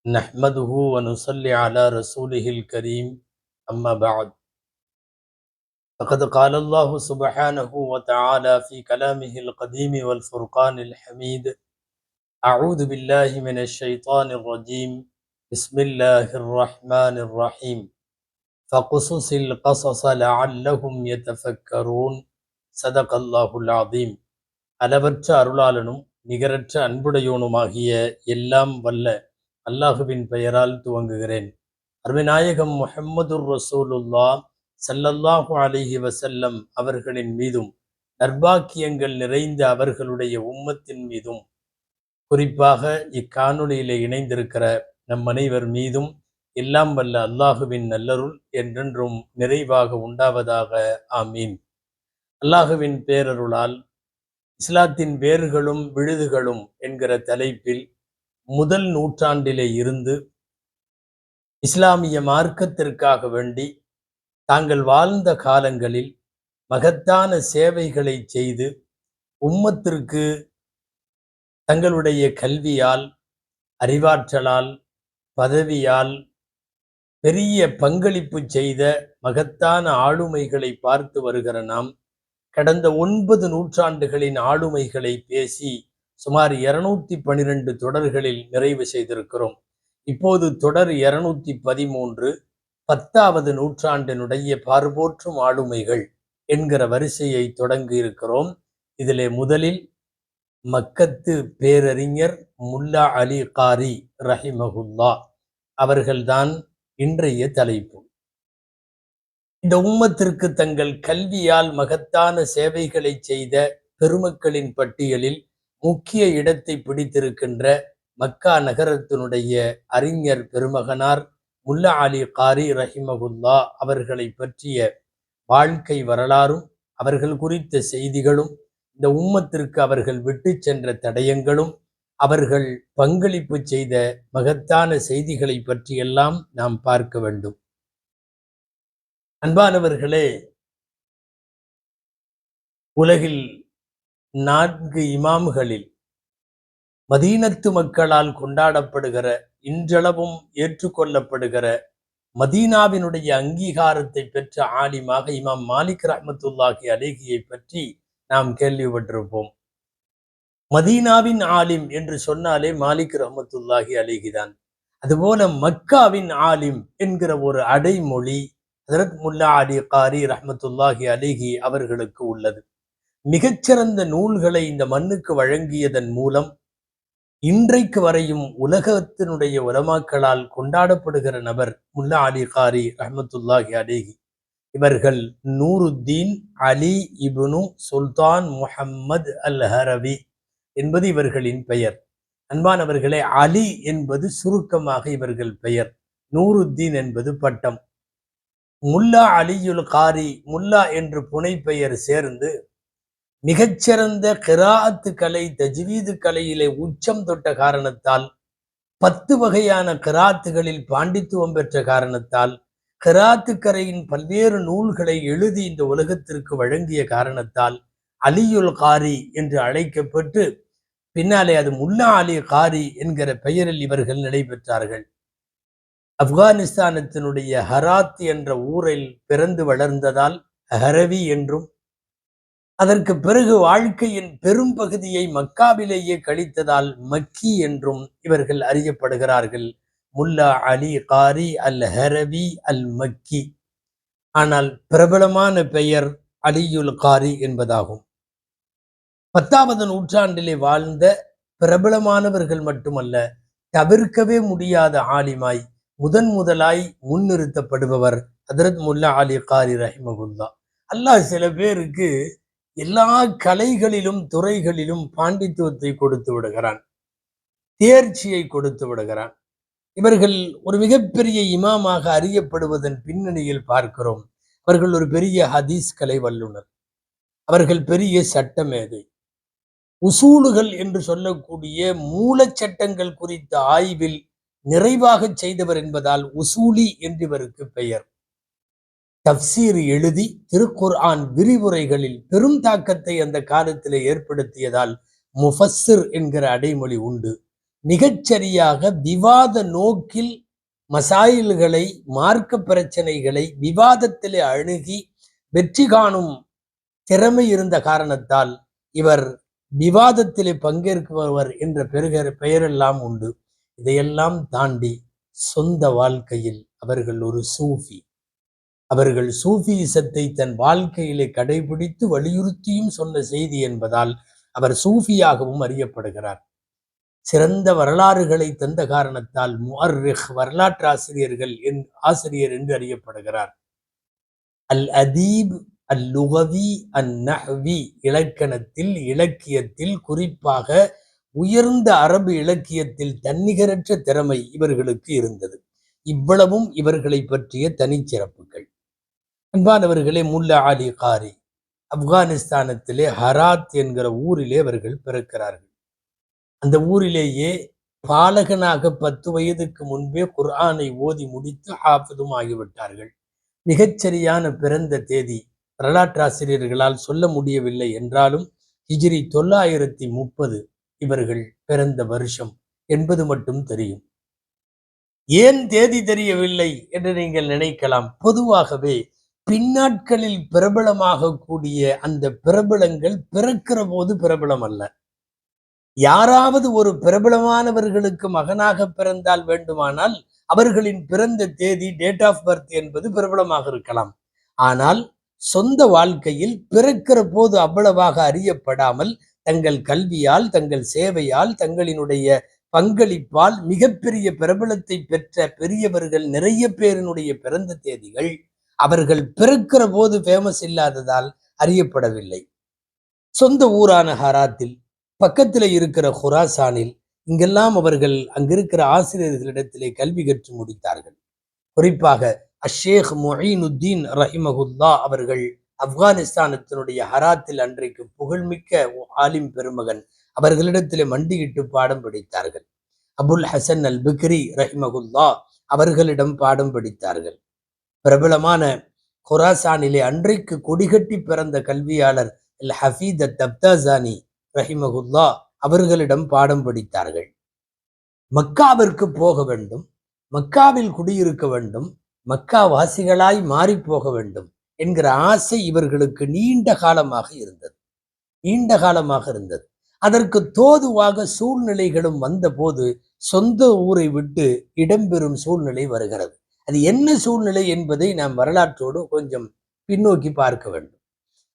نحمده ونصلي على رسوله الكريم أما بعد فقد قال الله سبحانه وتعالى في كلامه القديم والفرقان الحميد أعوذ بالله من الشيطان الرجيم بسم الله الرحمن الرحيم فقصص القصص لعلهم يتفكرون صدق الله العظيم அளவற்ற அருளாளனும் நிகரற்ற அன்புடையோனுமாகிய எல்லாம் வல்ல அல்லாஹுவின் பெயரால் துவங்குகிறேன். அருமைநாயகம் முஹம்மதுர் ரசூலுல்லா ஸல்லல்லாஹு அலைஹி வஸல்லம் அவர்களின் மீதும் நற்பாக்கியங்கள் நிறைந்த அவர்களுடைய உம்மத்தின் மீதும் குறிப்பாக இக்காணொளியிலே இணைந்திருக்கிற நம் அனைவர் மீதும் எல்லாம் வல்ல அல்லாஹுவின் நல்லருள் என்றென்றும் நிறைவாக உண்டாவதாக. ஆமீன். அல்லாஹுவின் பேரருளால் இஸ்லாத்தின் வேர்களும் விழுதுகளும் என்கிற தலைப்பில் முதல் நூற்றாண்டிலே இருந்து இஸ்லாமிய மார்க்கத்திற்காக வேண்டி தாங்கள் வாழ்ந்த காலங்களில் மகத்தான சேவைகளை செய்து உம்மத்திற்கு தங்களுடைய கல்வியால், அறிவாற்றலால், பதவியால் பெரிய பங்களிப்பு செய்த மகத்தான ஆளுமைகளை பார்த்து வருகிற நாம் கடந்த 9 நூற்றாண்டுகளின் ஆளுமைகளை பேசி சுமார் 212 தொடர்களில் நிறைவு செய்திருக்கிறோம். இப்போது தொடர் 213 10வது நூற்றாண்டினுடைய பார்போற்றும் ஆளுமைகள் என்கிற வரிசையை தொடங்கி இருக்கிறோம். இதிலே முதலில் மக்கத்து பேரறிஞர் முல்லா அலி காரி ரஹிமஹுல்லா அவர்கள்தான் இன்றைய தலைப்பு. இந்த உம்மத்திற்கு தங்கள் கல்வியால் மகத்தான சேவைகளை செய்த பெருமக்களின் பட்டியலில் முக்கிய இடத்தை பிடித்திருக்கின்ற மக்கா நகரத்தினுடைய அறிஞர் பெருமகனார் முல்லா அலி காரி ரஹிமஹுல்லா அவர்களை பற்றிய வாழ்க்கை வரலாறும் அவர்கள் குறித்த செய்திகளும், இந்த உம்மத்திற்கு அவர்கள் விட்டு சென்ற தடயங்களும், அவர்கள் பங்களிப்பு செய்த மகத்தான செய்திகளை பற்றியெல்லாம் நாம் பார்க்க வேண்டும். அன்பானவர்களே, உலகில் 4 இமாம்களில் மதீனத்து மக்களால் கொண்டாடப்படுகிற, இன்றளவும் ஏற்றுக்கொள்ளப்படுகிற, மதீனாவினுடைய அங்கீகாரத்தை பெற்ற ஆலிமாக இமாம் மாலிக் ரஹ்மத்துல்லாஹி அலைஹியை பற்றி நாம் கேள்விப்பட்டிருப்போம். மதீனாவின் ஆலிம் என்று சொன்னாலே மாலிக் ரஹ்மத்துல்லாஹி அலைஹிதான். அதுபோல மக்காவின் ஆலிம் என்கிற ஒரு அடைமொழி ஹஜ்ரத் முல்லா அலி காரி ரஹ்மத்துல்லாஹி அலைஹி அவர்களுக்கு உள்ளது. மிகச்சிறந்த நூல்களை இந்த மண்ணுக்கு வழங்கியதன் மூலம் இன்றைக்கு வரையும் உலகத்தினுடைய உலமாக்களால் கொண்டாடப்படுகிற நபர் முல்லா அலி காரி ரஹ்மத்துல்லாஹி அலைஹி. இவர்கள் நூருத்தீன் அலி இப்னு சுல்தான் முஹம்மது அல் ஹரவி என்பது இவர்களின் பெயர். அன்பானவர்களே, அலி என்பது சுருக்கமாக இவர்கள் பெயர், நூருத்தீன் என்பது பட்டம். முல்லா அலியுல் காரி, முல்லா என்று புனை பெயர் சேர்ந்து மிகச்சிறந்த கிராஅத்து கலை, தஜ்வீது கலையிலே உச்சம் தொட்ட காரணத்தால், 10 வகையான கிராத்துகளில் பாண்டித்துவம் பெற்ற காரணத்தால், கிராத்து கரையின் பல்வேறு நூல்களை எழுதி இந்த உலகத்திற்கு வழங்கிய காரணத்தால் அலியுல் காரி என்று அழைக்கப்பட்டு பின்னாலே அது முல்லா அலி காரி என்கிற பெயரில் இவர்கள் நடைபெற்றார்கள். ஆப்கானிஸ்தானத்தினுடைய ஹராத் என்ற ஊரில் பிறந்து வளர்ந்ததால் ஹரவி என்றும், அதற்கு பிறகு வாழ்க்கையின் பெரும் பகுதியை மக்காவிலேயே கழித்ததால் மக்கி என்றும் இவர்கள் அறியப்படுகிறார்கள். முல்லா அலி காரி அல் ஹரவி அல் மக்கி. ஆனால் பிரபலமான பெயர் அலியுல் காரி என்பதாகும். 10வது நூற்றாண்டிலே வாழ்ந்த பிரபலமானவர்கள் மட்டுமல்ல, தவிர்க்கவே முடியாத ஆலிமாய் முதலாய் முன்னிறுத்தப்படுபவர் ஹஜ்ரத் முல்லா அலி காரி ரஹிமஹுல்லா. அல்லாஹ் சில பேருக்கு எல்லா கலைகளிலும் துறைகளிலும் பாண்டித்துவத்தை கொடுத்து விடுகிறான், தேர்ச்சியை கொடுத்து விடுகிறான். இவர்கள் ஒரு மிகப்பெரிய இமாமாக அறியப்படுவதன் பின்னணியில் பார்க்கிறோம். அவர்கள் ஒரு பெரிய ஹதீஸ் கலை வல்லுனர், அவர்கள் பெரிய சட்ட மேதை, உசூலுகள் என்று சொல்லக்கூடிய மூலச்சட்டங்கள் குறித்த ஆய்வில் நிறைவாக செய்தவர் என்பதால் உசூலி என்று இவருக்கு பெயர். தப்சீர் எழுதி திருக்குர்ஆன் விரிவுரைகளில் பெரும் தாக்கத்தை அந்த காலத்தில் ஏற்படுத்தியதால் முஃபஸ்ஸிர் என்கிற அடைமொழி உண்டு. மிகச்சரியாக விவாத நோக்கில் மசாயில்களை, மார்க்க பிரச்சனைகளை விவாதத்திலே அணுகி வெற்றி காணும் திறமை இருந்த காரணத்தால் இவர் விவாதத்திலே பங்கேற்பவர் என்ற பெயரெல்லாம் உண்டு. இதையெல்லாம் தாண்டி சொந்த வாழ்க்கையில் அவர்கள் ஒரு சூஃபி. அவர்கள் சூஃபியிசத்தை தன் வாழ்க்கையிலே கடைபிடித்து வலியுறுத்தியும் சொன்ன செய்தி என்பதால் அவர் சூஃபியாகவும் அறியப்படுகிறார். சிறந்த வரலாறுகளை தந்த காரணத்தால் முஅர்ரிக் வரலாற்று ஆசிரியர் என்று அறியப்படுகிறார். அல் அதீப் அல் லுகவி அன் நஹ்வி இலக்கணத்தில், இலக்கியத்தில், குறிப்பாக உயர்ந்த அரபு இலக்கியத்தில் தன்னிகரற்ற திறமை இவர்களுக்கு இருந்தது. இவ்வளவும் இவர்களை பற்றிய தனிச்சிறப்புகள். அன்பானவர்களே, முல்லா அலி காரி ஆப்கானிஸ்தானத்திலே ஹராத் என்கிற ஊரிலே அவர்கள் பிறக்கிறார்கள். அந்த ஊரிலேயே பாலகனாக 10 வயதுக்கு முன்பே குர்ஆனை ஓதி முடித்து ஹாஃபிதும் ஆகிவிட்டார்கள். மிகச்சரியான பிறந்த தேதி வரலாற்றாசிரியர்களால் சொல்ல முடியவில்லை என்றாலும் ஹிஜ்ரி 930 இவர்கள் பிறந்த வருஷம் என்பது மட்டும் தெரியும். ஏன் தேதி தெரியவில்லை என்று நீங்கள் நினைக்கலாம். பொதுவாகவே பின்னாட்களில் பிரபலமாக கூடிய அந்த பிரபலங்கள் பிறக்கிற போது பிரபலம் அல்ல. யாராவது ஒரு பிரபலமானவர்களுக்கு மகனாக பிறந்தால் வேண்டுமானால் அவர்களின் பிறந்த தேதி, டேட் ஆஃப் பர்த் என்பது பிரபலமாக இருக்கலாம். ஆனால் சொந்த வாழ்க்கையில் பிறக்கிற போது அவ்வளவாக அறியப்படாமல் தங்கள் கல்வியால், தங்கள் சேவையால், தங்களினுடைய பங்களிப்பால் மிகப்பெரிய பிரபலத்தை பெற்ற பெரியவர்கள் நிறைய பேரினுடைய பிறந்த தேதிகள் அவர்கள் பிறக்கிற போது ஃபேமஸ் இல்லாததால் அறியப்படவில்லை. சொந்த ஊரான ஹராத்தில், பக்கத்தில் இருக்கிற ஹுராசானில், இங்கெல்லாம் அவர்கள் அங்கிருக்கிற ஆசிரியர்களிடத்திலே கல்வி கற்று முடித்தார்கள். குறிப்பாக அஷேக் முஈனுத்தீன் ரஹிமஹுல்லா அவர்கள் ஆப்கானிஸ்தானத்தினுடைய ஹராத்தில் அன்றைக்கு புகழ்மிக்க ஆலிம் பெருமகன், அவர்களிடத்திலே மண்டியிட்டு பாடம் படித்தார்கள். அபுல் ஹசன் அல் பிக்ரி ரஹிமஹுல்லா அவர்களிடம் பாடம் படித்தார்கள். பிரபலமான குராசானிலே அன்றைக்கு கொடிகட்டி பிறந்த கல்வியாளர் அல் ஹஃபீத் தப்தாசானி ரஹிமஹுல்லா அவர்களிடம் பாடம் படித்தார்கள். மக்காவிற்கு போக வேண்டும், மக்காவில் குடியிருக்க வேண்டும், மக்கா வாசிகளாய் மாறி போக வேண்டும் என்கிற ஆசை இவர்களுக்கு நீண்ட காலமாக இருந்தது. அதற்கு தோதுவாக சூழ்நிலைகளும் வந்தபோது சொந்த ஊரை விட்டு இடம்பெறும் சூழ்நிலை வருகிறது. அது என்ன சூழ்நிலை என்பதை நாம் வரலாற்றோடு கொஞ்சம் பின்னோக்கி பார்க்க வேண்டும்.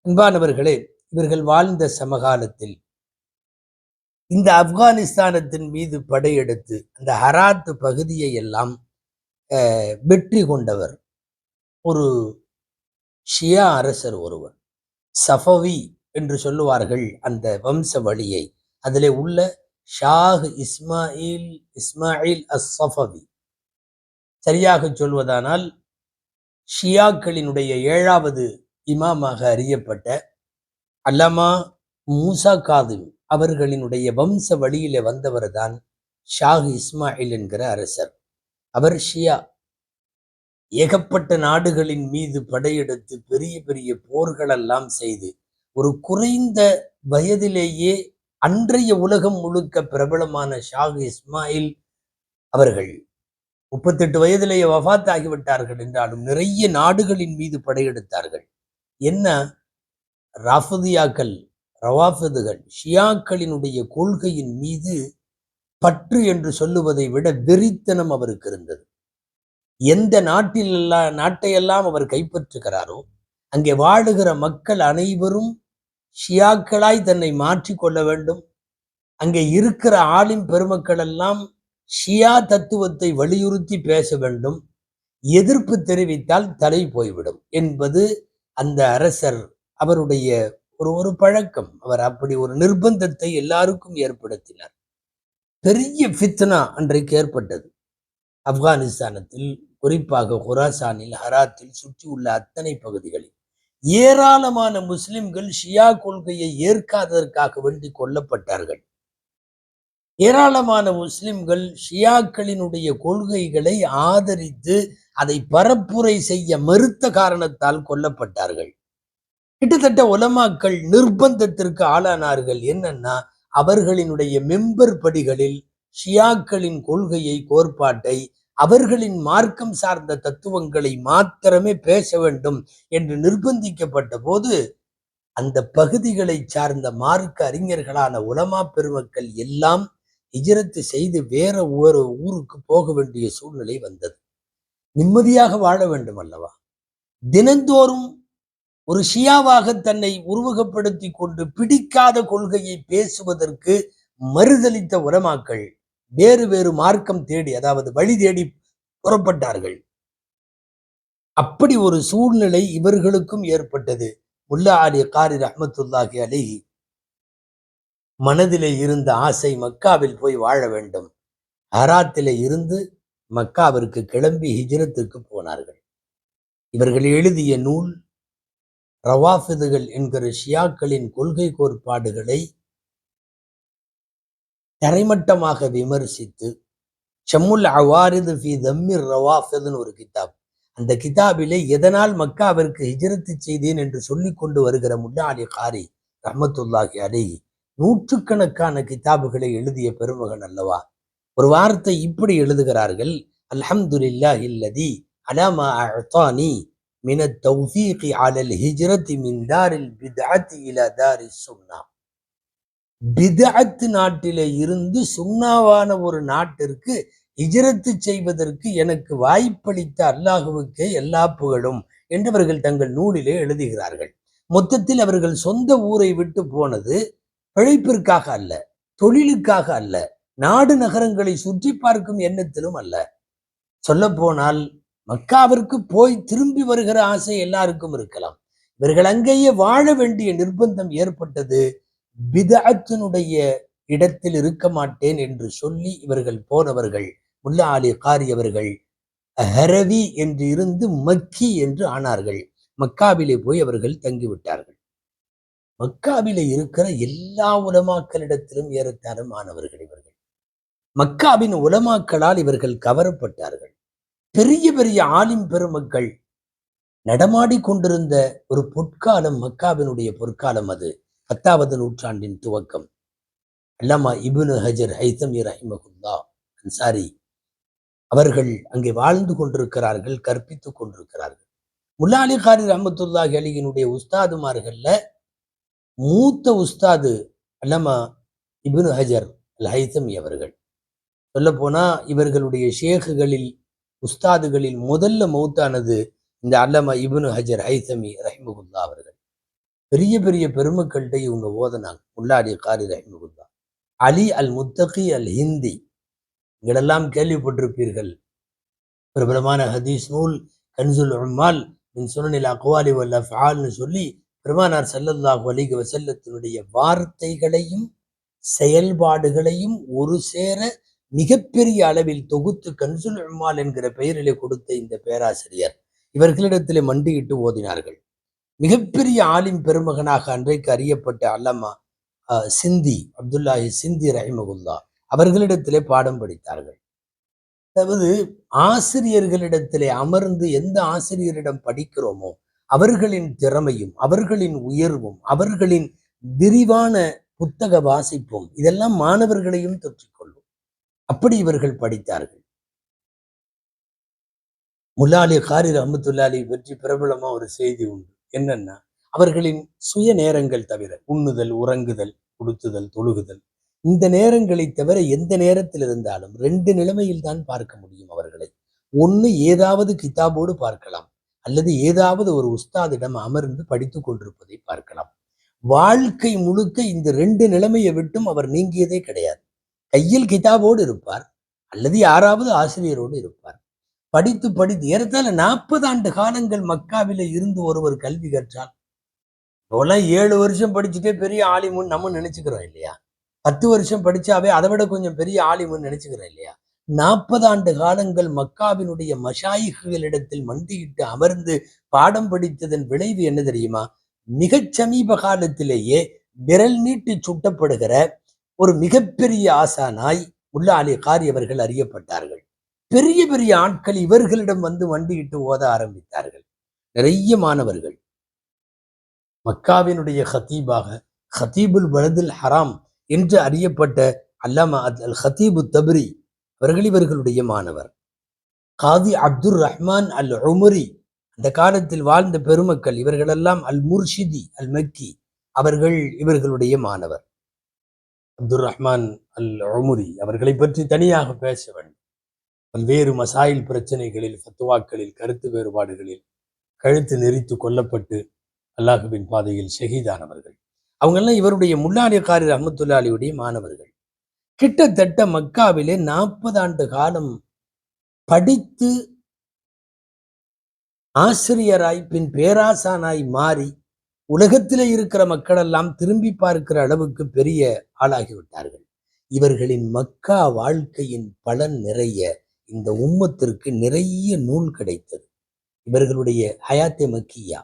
அன்பானவர்களே, இவர்கள் வாழ்ந்த சமகாலத்தில் இந்த ஆப்கானிஸ்தானத்தின் மீது படையெடுத்து அந்த ஹராத் பகுதியை எல்லாம் வெற்றி கொண்டவர் ஒரு ஷியா அரசர் ஒருவர். சஃபவி என்று சொல்லுவார்கள் அந்த வம்ச வழியை. அதிலே உள்ள ஷாஹ் இஸ்மாயில் அஸ்-சஃபவி, சரியாக சொல்வதானால் ஷியாக்களினுடைய 7வது இமாமாக அறியப்பட்ட அல்லமா மூசா காதிம் அவர்களினுடைய வம்ச வழியிலே வந்தவர் தான் ஷாஹ் இஸ்மாயில் என்கிற அரசர். அவர் ஷியா. ஏகப்பட்ட நாடுகளின் மீது படையெடுத்து பெரிய பெரிய போர்களெல்லாம் செய்து ஒரு குறைந்த வயதிலேயே அன்றைய உலகம் முழுக்க பிரபலமான ஷாஹ் இஸ்மாயில் அவர்கள் 38 வயதிலேயே வஃபாத் ஆகிவிட்டார்கள் என்றாலும் நிறைய நாடுகளின் மீது படையெடுத்தார்கள். என்ன, ரவாஃபிதுகள் ஷியாக்களினுடைய கொள்கையின் மீது பற்று என்று சொல்லுவதை விட வெறித்தனம் அவருக்கு இருந்தது. எந்த நாட்டையெல்லாம் அவர் கைப்பற்றுகிறாரோ அங்கே வாழுகிற மக்கள் அனைவரும் ஷியாக்களாய் தன்னை மாற்றிக்கொள்ள வேண்டும். அங்கே இருக்கிற ஆலிம் பெருமக்கள் எல்லாம் ஷியா தத்துவத்தை வலியுறுத்தி பேச வேண்டும். எதிர்ப்பு தெரிவித்தால் தலை போய்விடும் என்பது அந்த அரசர் அவருடைய ஒரு பழக்கம். அவர் அப்படி ஒரு நிர்பந்தத்தை எல்லாருக்கும் ஏற்படுத்தினார். பெரிய ஃபித்னா அன்றைக்கு ஏற்பட்டது. ஆப்கானிஸ்தானத்தில், குறிப்பாக குராசானில், ஹராத்தில், சுற்றி உள்ள அத்தனை பகுதிகளில் ஏராளமான முஸ்லிம்கள் ஷியா கொள்கையை ஏற்காததற்காக வேண்டி கொல்லப்பட்டார்கள். ஏராளமான முஸ்லிம்கள் ஷியாக்களினுடைய கொள்கைகளை ஆதரித்து அதை பரப்புரை செய்ய மறுத்த காரணத்தால் கொல்லப்பட்டார்கள். கிட்டத்தட்ட உலமாக்கள் நிர்பந்தத்திற்கு ஆளானார்கள். என்னன்னா, அவர்களினுடைய மெம்பர் படிகளில் ஷியாக்களின் கொள்கையை, கோட்பாட்டை, அவர்களின் மார்க்கம் சார்ந்த தத்துவங்களை மாத்திரமே பேச வேண்டும் என்று நிர்பந்திக்கப்பட்ட போது அந்த பகுதிகளை சார்ந்த மார்க்க அறிஞர்களான உலமா பெருமக்கள் எல்லாம் ஹிஜ்ரத்து செய்து வேற ஒரு ஊருக்கு போக வேண்டிய சூழ்நிலை வந்தது. நிம்மதியாக வாழ வேண்டும் அல்லவா? தினந்தோறும் ஒரு ஷியாவாக தன்னை உருவகப்படுத்தி கொண்டு பிடிக்காத கொள்கையை பேசுவதற்கு மறுதளித்த உலமாக்கள் வேறு வேறு மார்க்கம் தேடி, அதாவது வழி தேடி புறப்பட்டார்கள். அப்படி ஒரு சூழ்நிலை இவர்களுக்கும் ஏற்பட்டது. முல்லா அலி காரி ரஹ்மத்துல்லாஹி அலைஹி மனதிலே இருந்த ஆசை மக்காவில் போய் வாழ வேண்டும். ஹராத்திலே இருந்து மக்காவிற்கு கிளம்பி ஹிஜ்ரத்துக்கு போனார்கள். இவர்கள் எழுதிய நூல் ரவாஃபிதுகள் என்கிற ஷியாக்களின் கொள்கை கோட்பாடுகளை தரைமட்டமாக விமர்சித்து ஷம்முல் அவாரிது ஃபி தம்மிர் ரவாஃபிதுன்னு ஒரு கிதாப், அந்த கிதாபிலே எதனால் மக்காவிற்கு ஹிஜ்ரத்து செய்தேன் என்று சொல்லிக் கொண்டு வருகிற முல்லா அலி காரி ரஹ்மத்துல்லாஹி அலைஹி நூற்றுக்கணக்கான கிதாபுகளை எழுதிய பெருமகன் அல்லவா. ஒரு வார்த்தை இப்படி எழுதுகிறார்கள்: அல்ஹம்துலில்லாஹி அல்லதி அலா மா அஅதானி மின தௌஃபீகி அலல் ஹிஜ்ரத்தி மின் தாரில் பித்அத்தி இலா தாரிஸ் சுன்னா. பித்அத் நாட்டிலே இருந்து சுன்னாவான ஒரு நாட்டிற்கு ஹிஜ்ரத்து செய்வதற்கு எனக்கு வாய்ப்பளித்த அல்லாஹுவுக்கே எல்லா புகழும் என்றவர்கள் தங்கள் நூலிலே எழுதுகிறார்கள். மொத்தத்தில் அவர்கள் சொந்த ஊரை விட்டு போனது பிழைப்பிற்காக அல்ல, தொழிலுக்காக அல்ல, நாடு நகரங்களை சுற்றி பார்க்கும் எண்ணத்திலும் அல்ல. சொல்ல போனால் மக்காவிற்கு போய் திரும்பி வருகிற ஆசை எல்லாருக்கும் இருக்கலாம். இவர்கள் அங்கேயே வாழ வேண்டிய நிர்பந்தம் ஏற்பட்டது. பிதஅத்தினுடைய இடத்தில் இருக்க மாட்டேன் என்று சொல்லி இவர்கள் போனவர்கள் முல்லா அலி காரி அவர்கள் ஹரவி என்று இருந்து மக்கி என்று ஆனார்கள். மக்காவிலே போய் அவர்கள் தங்கிவிட்டார்கள். மக்காவிலே இருக்கிற எல்லா உலமாக்களிடத்திலும் ஏறத்தாழ மாணவர்கள் இவர்கள். மக்காவின் உலமாக்களால் இவர்கள் கவரப்பட்டார்கள். பெரிய பெரிய ஆலிம் பெருமக்கள் நடமாடி கொண்டிருந்த ஒரு பொற்காலம் மக்காவினுடைய பொற்காலம். அது 10வது நூற்றாண்டின் துவக்கம். அல்லாமா இப்னு ஹஜர் ஹைதமி ரஹிமஹுல்லா அன்சாரி அவர்கள் அங்கே வாழ்ந்து கொண்டிருக்கிறார்கள், கற்பித்துக் கொண்டிருக்கிறார்கள். முல்லா அலி காரி ரஹ்மத்துல்லாஹி அலைஹினுடைய உஸ்தாதுமார்கள்ல மூத்த உஸ்தாது அல்லாமா இப்னு ஹஜர் அல் ஹைதமி அவர்கள். சொல்ல போனா இவர்களுடைய ஷேகுகளில், உஸ்தாதுகளில் முதல்ல மௌத்தானது இந்த அல்லாமா இப்னு ஹஜர் ஹைதமி ரஹிமஹுல்லா அவர்கள். பெரிய பெரிய பெருமக்கள்கிட்ட இவங்க ஓதனாங்க. முல்லா அலி காரி ரஹிமஹுல்லா, அலி அல் முத்தகி அல் ஹிந்தி, இங்கெல்லாம் கேள்விப்பட்டிருப்பீர்கள். பிரபலமான ஹதீஸ் நூல் கன்சுல் உம்மால் மின் சுனனில் அக்வாலி வல் அஃஆல்னு சொல்லி பெருமானார் ஸல்லல்லாஹு அலைஹி வஸல்லத்தினுடைய வார்த்தைகளையும் செயல்பாடுகளையும் ஒரு சேர மிகப்பெரிய அளவில் தொகுத்து கன்சுல் உம்மால் என்கிற பெயரிலே கொடுத்த இந்த பேராசிரியர் இவர்களிடத்திலே மண்டியிட்டு ஓதினார்கள். மிகப்பெரிய ஆலிம் பெருமகனாக அன்றைக்கு அறியப்பட்ட அல்லாமா சிந்தி, அப்துல்லாஹி சிந்தி ரஹிமகுல்லா அவர்களிடத்திலே பாடம் படித்தார்கள். அதாவது ஆசிரியர்களிடத்திலே அமர்ந்து எந்த ஆசிரியரிடம் படிக்கிறோமோ அவர்களின் திறமையும், அவர்களின் உயர்வும், அவர்களின் விரிவான புத்தக வாசிப்பும் இதெல்லாம் மாணவர்களையும் தொற்றிக்கொள்ளும். அப்படி இவர்கள் படித்தார்கள். முல்லா அலி காரி ரஹ்மத்துல்லாஹி பற்றி பிரபலமா ஒரு செய்தி உண்டு. என்னன்னா, அவர்களின் சுய நேரங்கள் தவிர உண்ணுதல், உறங்குதல், உடுத்துதல், தொழுகுதல், இந்த நேரங்களை தவிர எந்த நேரத்தில் இருந்தாலும் 2 நிலைமையில் தான் பார்க்க முடியும் அவர்களை. ஒன்று, ஏதாவது கிதாபோடு பார்க்கலாம், அல்லது ஏதாவது ஒரு உஸ்தாதிடம் அமர்ந்து படித்துக் கொண்டிருப்பதை பார்க்கலாம். வாழ்க்கை முழுக்க இந்த 2 நிலைமையை விட்டும் அவர் நீங்கியதே கிடையாது. கையில் கிதாபோடு இருப்பார், அல்லது யாராவது ஆசிரியரோடு இருப்பார். படித்து படித்து ஏறத்தாழ 40 ஆண்டு காலங்கள் மக்காவில இருந்து ஒருவர் கல்வி கற்றால், இப்போலாம் 7 வருஷம் படிச்சுட்டே பெரிய ஆலிமுன்னு நம்ம நினைச்சுக்கிறோம் இல்லையா? 10 வருஷம் படிச்சாவே அதை விட கொஞ்சம் பெரிய ஆலிமுன்னு நினைச்சுக்கிறோம் இல்லையா? 40 ஆண்டு காலங்கள் மக்காவினுடைய மஷாயிகளிடத்தில் மண்டியிட்டு அமர்ந்து பாடம் படித்ததன் விளைவு என்ன தெரியுமா? மிகச் சமீப காலத்திலேயே விரல் நீட்டி சுட்டப்படுகிற ஒரு மிகப்பெரிய ஆசானாய் முல்லா அலி காரி அவர்கள் அறியப்பட்டார்கள். பெரிய பெரிய ஆட்கள் இவர்களிடம் வந்து மண்டியிட்டு ஓத ஆரம்பித்தார்கள். நிறைய மாணவர்கள். மக்காவினுடைய ஹத்தீபாக, ஹத்தீபுல் பலதுல் ஹராம் என்று அறியப்பட்ட அல்லாமா அல் ஹத்தீபு தப்ரி அவர்கள் இவர்களுடைய மாணவர். காதி அப்துர் ரஹ்மான் அல் உமரி, அந்த காலத்தில் வாழ்ந்த பெருமக்கள் இவர்களெல்லாம், அல் முர்ஷிதி அல் மக்கி அவர்கள் இவர்களுடைய மாணவர். அப்துர் ரஹ்மான் அல் உமரி அவர்களை பற்றி தனியாக பேச வேண்டும். பல்வேறு மசாயில் பிரச்சனைகளில், ஃபத்துவாக்களில், கருத்து வேறுபாடுகளில் கழுத்து நெரித்து கொல்லப்பட்டு அல்லாஹுவின் பாதையில் ஷஹீதானவர்கள். அவங்கெல்லாம் இவருடைய முல்லாலி காரி ரஹ்மத்துல்லாஹி அலைஹியுடைய மாணவர்கள். கிட்டத்தட்ட மக்காவிலே 40 ஆண்டு காலம் படித்து ஆசிரியராய் பின் பேராசானாய் மாறி உலகத்திலே இருக்கிற மக்கள் எல்லாம் திரும்பி பார்க்கிற அளவுக்கு பெரிய ஆளாகிவிட்டார்கள். இவர்களின் மக்கா வாழ்க்கையின் பலன் நிறைய இந்த உம்மத்திற்கு நிறைய நூல் கிடைத்தது. இவர்களுடைய ஹயாத்தே மக்கியா,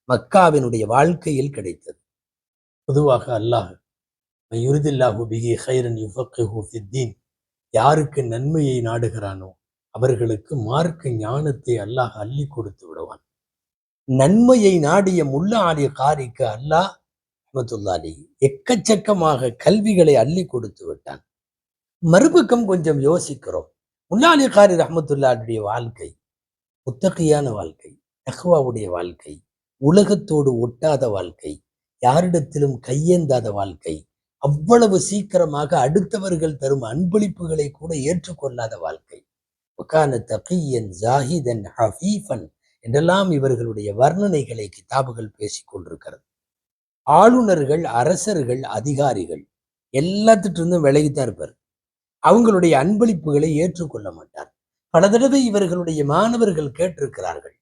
மக்காவினுடைய வாழ்க்கையில் கிடைத்தது. பொதுவாக அல்லாஹ் யுரிதில்லாஹு பிஹி கைரன் யுஃபக்கிஹு ஃபித்தீன், யாருக்கு நன்மையை நாடுகிறானோ அவர்களுக்கு மார்க்க ஞானத்தை அல்லாஹ் அள்ளி கொடுத்து விடுவான். நன்மையை நாடிய முல்லா அலி காரிக்கு அல்லாஹ் ரஹ்மத்துல்லாஹி எக்கச்சக்கமாக கல்விகளை அள்ளி கொடுத்து விட்டான். மறுபக்கம் கொஞ்சம் யோசிக்கிறோம். முல்லா அலி காரி ரஹ்மத்துல்லாஹியுடைய வாழ்க்கை முத்தகியான வாழ்க்கை, தக்வாவுடைய வாழ்க்கை, உலகத்தோடு ஒட்டாத வாழ்க்கை, யாரிடத்திலும் கையேந்தாத வாழ்க்கை, அவ்வளவு சீக்கிரமாக அடுத்தவர்கள் தரும் அன்பளிப்புகளை கூட ஏற்றுக்கொள்ளாத வாழ்க்கை. தகியன் ஜாஹிதன் ஹஃபீஃபன் என்றெல்லாம் இவர்களுடைய வர்ணனைகளை கிதாபுகள் பேசிக் கொண்டிருக்கிறது. ஆளுநர்கள், அரசர்கள், அதிகாரிகள் எல்லாத்திட்டிருந்தும் விலகித்தான் இருப்பார். அவங்களுடைய அன்பளிப்புகளை ஏற்றுக்கொள்ள மாட்டார். பல தடவை இவர்களுடைய மாணவர்கள் கேட்டிருக்கிறார்கள்,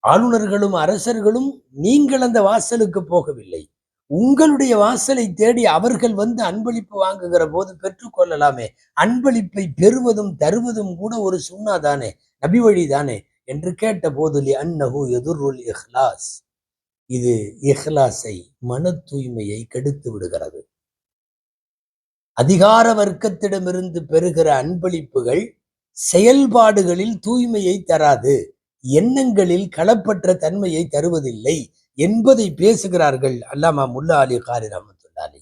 ஆளுநர்களும் அரசர்களும் நீங்கள் அந்த வாசலுக்கு போகவில்லை, உங்களுடைய வாசலை தேடி அவர்கள் வந்து அன்பளிப்பு வாங்குகிற போது பெற்றுக்கொள்ளலாமே, அன்பளிப்பை பெறுவதும் தருவதும் கூட ஒரு சுன்னா தானே, நபி வழி தானே என்று கேட்ட போது அன்னஹு யதுருல் இஹ்லாஸ், இது இஹ்லாஸை, மன தூய்மையை கெடுத்து விடுகிறது. அதிகார வர்க்கத்திடமிருந்து பெறுகிற அன்பளிப்புகள் செயல்பாடுகளில் தூய்மையை தராது, எண்ணங்களில் களப்பற்ற தன்மையை தருவதில்லை என்பதை பேசுகிறார்கள் அல்லாமா முல்லா அலி காரி ரஹ்மத்துல்லாஹி.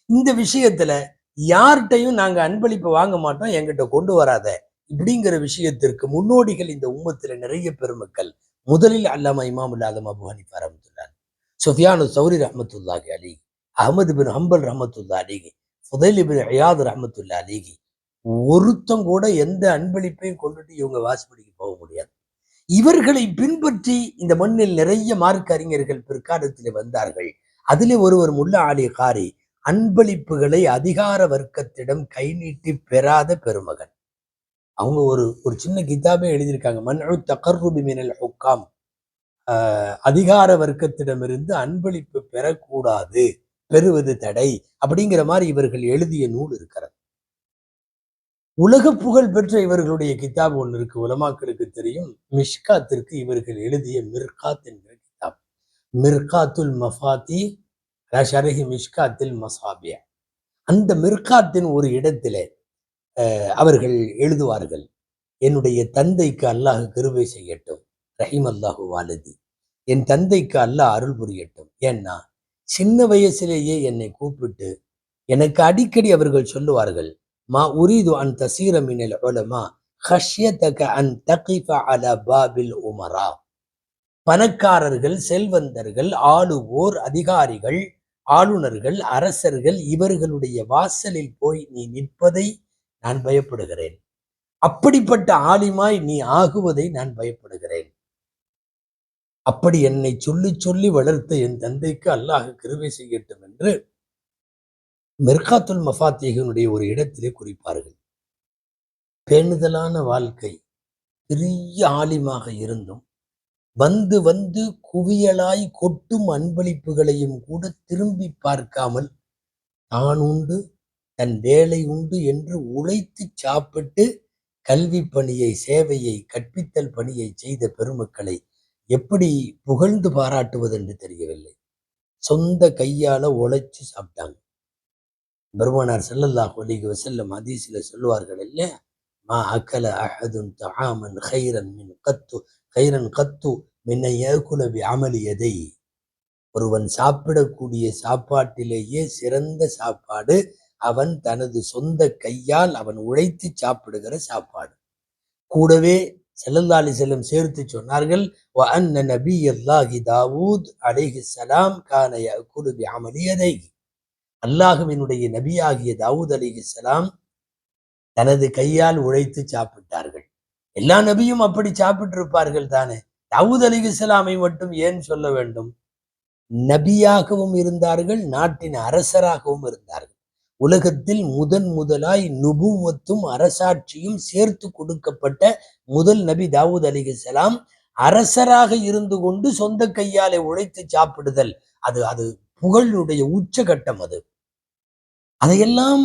இந்த விஷயத்துல யார்கிட்டையும் நாங்க அன்பளிப்பு வாங்க மாட்டோம், என்கிட்ட கொண்டு வராத இப்படிங்கிற விஷயத்திற்கு முன்னோடிகள் இந்த உம்மத்துல நிறைய பெருமக்கள். முதலில் அல்லாமா இமாமுல் ஆதம் அபு ஹனீஃபா ரஹ்மத்துல்லாஹி, சுஃபியானு சௌரி ரஹ்மத்துல்லாஹி அலைஹி, அஹ்மது பின் ஹம்பல் ரஹ்மத்துல்லாஹி அலைஹி, ஃபுதைல் பின் இயாத் ரஹ்மத்துல்லாஹி அலைஹி, ஒருத்தம் கூட எந்த அன்பளிப்பையும் கொண்டுட்டு இவங்க வாசப்படிக்கு போக முடியாது. இவர்களை பின்பற்றி இந்த மண்ணில் நிறைய மார்க்க அறிஞர்கள் பிற்காலத்தில் வந்தார்கள். அதிலே ஒருவர் முல்லா அலி காரி, அன்பளிப்புகளை அதிகார வர்க்கத்திடம் கை நீட்டி பெறாத பெருமகன். அவங்க ஒரு சின்ன கிதாபே எழுதியிருக்காங்க, மன்உ தகர்ருபி மினல் ஹுக்காம், அதிகார வர்க்கத்திடமிருந்து அன்பளிப்பு பெறக்கூடாது, பெறுவது தடை அப்படிங்கிற மாதிரி இவர்கள் எழுதிய நூல் இருக்கிறது. உலக புகழ் பெற்ற இவர்களுடைய கிதாப் ஒன்று இருக்கு, உலமாக்களுக்கு தெரியும். மிஷ்காத்திற்கு இவர்கள் எழுதிய மிர்காத் என்கிற கிதாப், மிர்காத்துல் மஃபாத்தி ஷரஹி மிஷ்காத்தில் மசாபியா. அந்த மிர்காத்தின் ஒரு இடத்திலே அவர்கள் எழுதுவார்கள், என்னுடைய தந்தைக்கு அல்லாஹ் கிருபை செய்யட்டும், ரஹீம் அல்லாஹு வாலதி, என் தந்தைக்கு அல்லாஹ் அருள் புரியட்டும். ஏன்னா சின்ன வயசிலேயே என்னை கூப்பிட்டு எனக்கு அடிக்கடி அவர்கள் சொல்லுவார்கள், மா உரீது அன் தசீர மினல் உலமா ஹஷ்யதக அன் தகிஃப அலா பாபில் உமரா. பணக்காரர்கள், செல்வந்தர்கள், ஆளுவோர், அதிகாரிகள், ஆளுநர்கள், அரசர்கள் இவர்களுடைய வாசலில் போய் நீ நிற்பதை நான் பயப்படுகிறேன். அப்படிப்பட்ட ஆலிமாய் நீ ஆகுவதை நான் பயப்படுகிறேன். அப்படி என்னை சொல்லி சொல்லி வளர்த்த என் தந்தைக்கு அல்லாஹ் கிருபை செய்யட்டும் என்று மிர்காத்துல் மஃபாத்திஹினுடைய ஒரு இடத்திலே குறிப்பார்கள். பேணுதலான வாழ்க்கை, பெரிய ஆலிமாக இருந்தும் வந்து வந்து குவியலாய் கொட்டும் அன்பளிப்புகளையும் கூட திரும்பி பார்க்காமல் தான் உண்டு, தன் வேலை உண்டு என்று உழைத்து சாப்பிட்டு கல்வி பணியை, சேவையை, கற்பித்தல் பணியை செய்த பெருமக்களை எப்படி புகழ்ந்து பாராட்டுவது என்று தெரியவில்லை. சொந்த கையால உழைச்சு சாப்பிட்டாங்க. பெருமானார் ஸல்லல்லாஹு அலைஹி வஸல்லம் ஹதீஸ்ல சொல்லுவார்கள் இல்லையா, மா அகல அஹதுன் தஆமன் கைரன் கத்து மின் யஅகுல பிஅமலி யதை. ஒருவன் சாப்பிடக்கூடிய சாப்பாட்டிலேயே சிறந்த சாப்பாடு அவன் தனது சொந்த கையால் அவன் உழைத்து சாப்பிடுகிற சாப்பாடு. கூடவே ஸல்லல்லாஹு அலைஹி வஸல்லம் சேர்த்து சொன்னார்கள், வஅன்ன நபியல்லாஹி தாவூத் அலைஹிஸ்ஸலாம் கான யஅகுலு பிஅமலி யதைஹி. அல்லாஹ்வினுடைய நபியாகிய தாவூத் அலைஹிஸ்ஸலாம் தனது கையால் உழைத்து சாப்பிட்டார்கள். எல்லா நபியும் அப்படி சாப்பிட்டு இருப்பார்கள் தானே. தாவூத் அலைஹிஸ்ஸலாமை மட்டும் ஏன் சொல்ல வேண்டும்? நபியாகவும் இருந்தார்கள், நாட்டின் அரசராகவும் இருந்தார்கள். உலகத்தில் முதலாய் நுபுவத்தும் அரசாட்சியும் சேர்த்து கொடுக்கப்பட்ட முதல் நபி தாவூத் அலைஹிஸ்ஸலாம். அரசராக இருந்து கொண்டு சொந்த கையாலே உழைத்து சாப்பிடுதல், அது அது புகழுடைய உச்சகட்டம். அது அதையெல்லாம்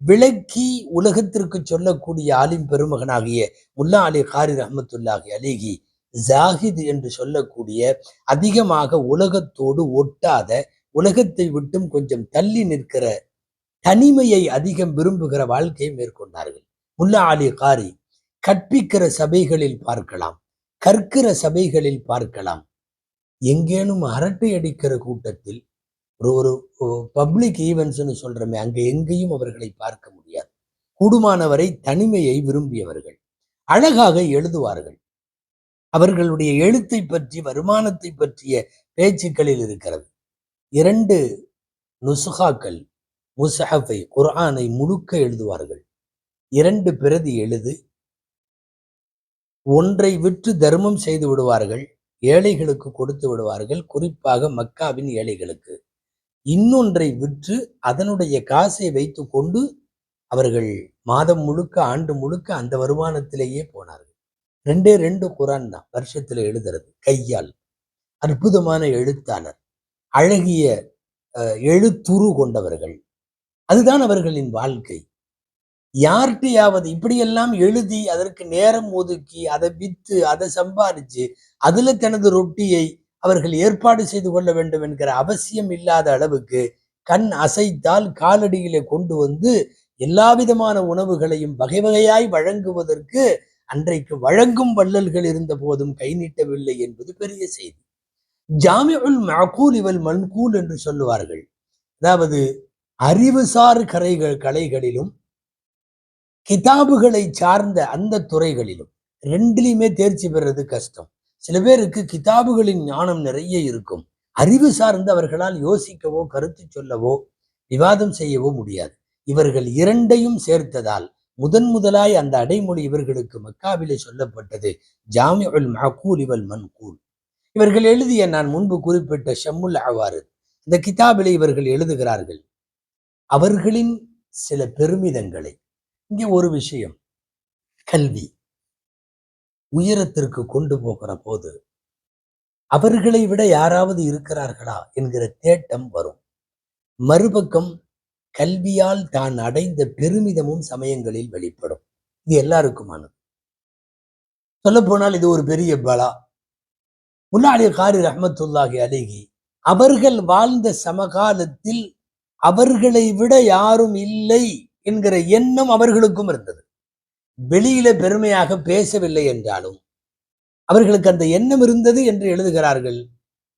விளக்கி உலகத்திற்கு சொல்லக்கூடிய ஆலிம் பெருமகனாகிய முல்லா அலி காரி ரஹ்மத்துல்லாஹி அலைஹி ஜாஹித் என்று சொல்லக்கூடிய, அதிகமாக உலகத்தோடு ஒட்டாத, உலகத்தை விட்டும் கொஞ்சம் தள்ளி நிற்கிற, தனிமையை அதிகம் விரும்புகிற வாழ்க்கையை மேற்கொண்டார்கள். முல்லா அலி காரி கற்பிக்கிற சபைகளில் பார்க்கலாம், கற்கிற சபைகளில் பார்க்கலாம். எங்கேனும் அரட்டை அடிக்கிற கூட்டத்தில், ஒரு பப்ளிக் ஈவென்ட்ஸ்னு சொல்றோமே, அங்க எங்கேயும் அவர்களை பார்க்க முடியாது. கூடுமானவரை தனிமையை விரும்பியவர்கள். அழகாக எழுதுவார்கள். அவர்களுடைய எழுத்தை பற்றி, வருமானத்தை பற்றிய பேச்சுக்களில் இருக்கிறது. 2 நுஸ்ஹாக்கள், முஸ்ஹஃபை, குர்ஆனை முழுக்க எழுதுவார்கள். 2 பிரதி எழுது. ஒன்றை விற்று தர்மம் செய்து விடுவார்கள், ஏழைகளுக்கு கொடுத்து விடுவார்கள், குறிப்பாக மக்காவின் ஏழைகளுக்கு. இன்னொன்றை விற்று அதனுடைய காசை வைத்து கொண்டு அவர்கள் மாதம் முழுக்க, ஆண்டு முழுக்க அந்த வருமானத்திலேயே போனார்கள். 2 குர்ஆன் தான் வருஷத்துல எழுதுறது, கையால். அற்புதமான எழுத்தாளர், அழகிய எழுத்துரு கொண்டவர்கள். அதுதான் அவர்களின் வாழ்க்கை. யார்கிட்டையாவது இப்படியெல்லாம் எழுதி அதற்கு நேரம் ஒதுக்கி அதை வித்து அதை சம்பாதிச்சு அதுல தனது ரொட்டியை அவர்கள் ஏற்பாடு செய்து கொள்ள வேண்டும் என்கிற அவசியம் இல்லாத அளவுக்கு கண் அசைத்தால் காலடியிலே கொண்டு வந்து எல்லா விதமான உணவுகளையும் வகை வகையாய் வழங்குவதற்கு அன்றைக்கு வழங்கும் வள்ளல்கள் இருந்த போதும் கை நீட்டவில்லை என்பது பெரிய செய்தி. ஜாமிஉல் மஅகூல் வல் மன்கூல் என்று சொல்லுவார்கள். அதாவது அறிவுசார் கலைகளிலும் கிதாபுகளை சார்ந்த அந்த துறைகளிலும் 2லையுமே தேர்ச்சி பெறுறது கஷ்டம். சில பேருக்கு கிதாபுகளின் ஞானம் நிறைய இருக்கும், அறிவு சார்ந்து அவர்களால் யோசிக்கவோ கருத்து சொல்லவோ விவாதம் செய்யவோ முடியாது. இவர்கள் 2ஐயும் சேர்த்ததால் முதலாய் அந்த அடைமொழி இவர்களுக்கு மக்காவிலே சொல்லப்பட்டது, ஜாமிஉல் மஅகூல் வல் மன்கூல். இவர்கள் எழுதிய, நான் முன்பு குறிப்பிட்ட ஷம்முல் அவாரித், இந்த கிதாபிலே இவர்கள் எழுதுகிறார்கள் அவர்களின் சில பெருமிதங்களை. இங்கே ஒரு விஷயம், கல்வி உயரத்திற்கு கொண்டு போகிற போது அவர்களை விட யாராவது இருக்கிறார்களா என்கிற தேட்டம் வரும். மறுபக்கம் கல்வியால் தான் அடைந்த பெருமிதமும் சமயங்களில் வெளிப்படும். இது எல்லாருக்குமானது. சொல்ல போனால் இது ஒரு பெரிய பலா. முல்லா அலி காரி ரஹ்மத்துல்லாஹி அலைஹி அவர்கள் வாழ்ந்த சமகாலத்தில் அவர்களை விட யாரும் இல்லை என்கிற எண்ணம் அவர்களுக்கும் இருந்தது. வெளியில பெருமையாக பேசவில்லை என்றாலும் அவர்களுக்கு அந்த எண்ணம் இருந்தது என்று எழுதுகிறார்கள்.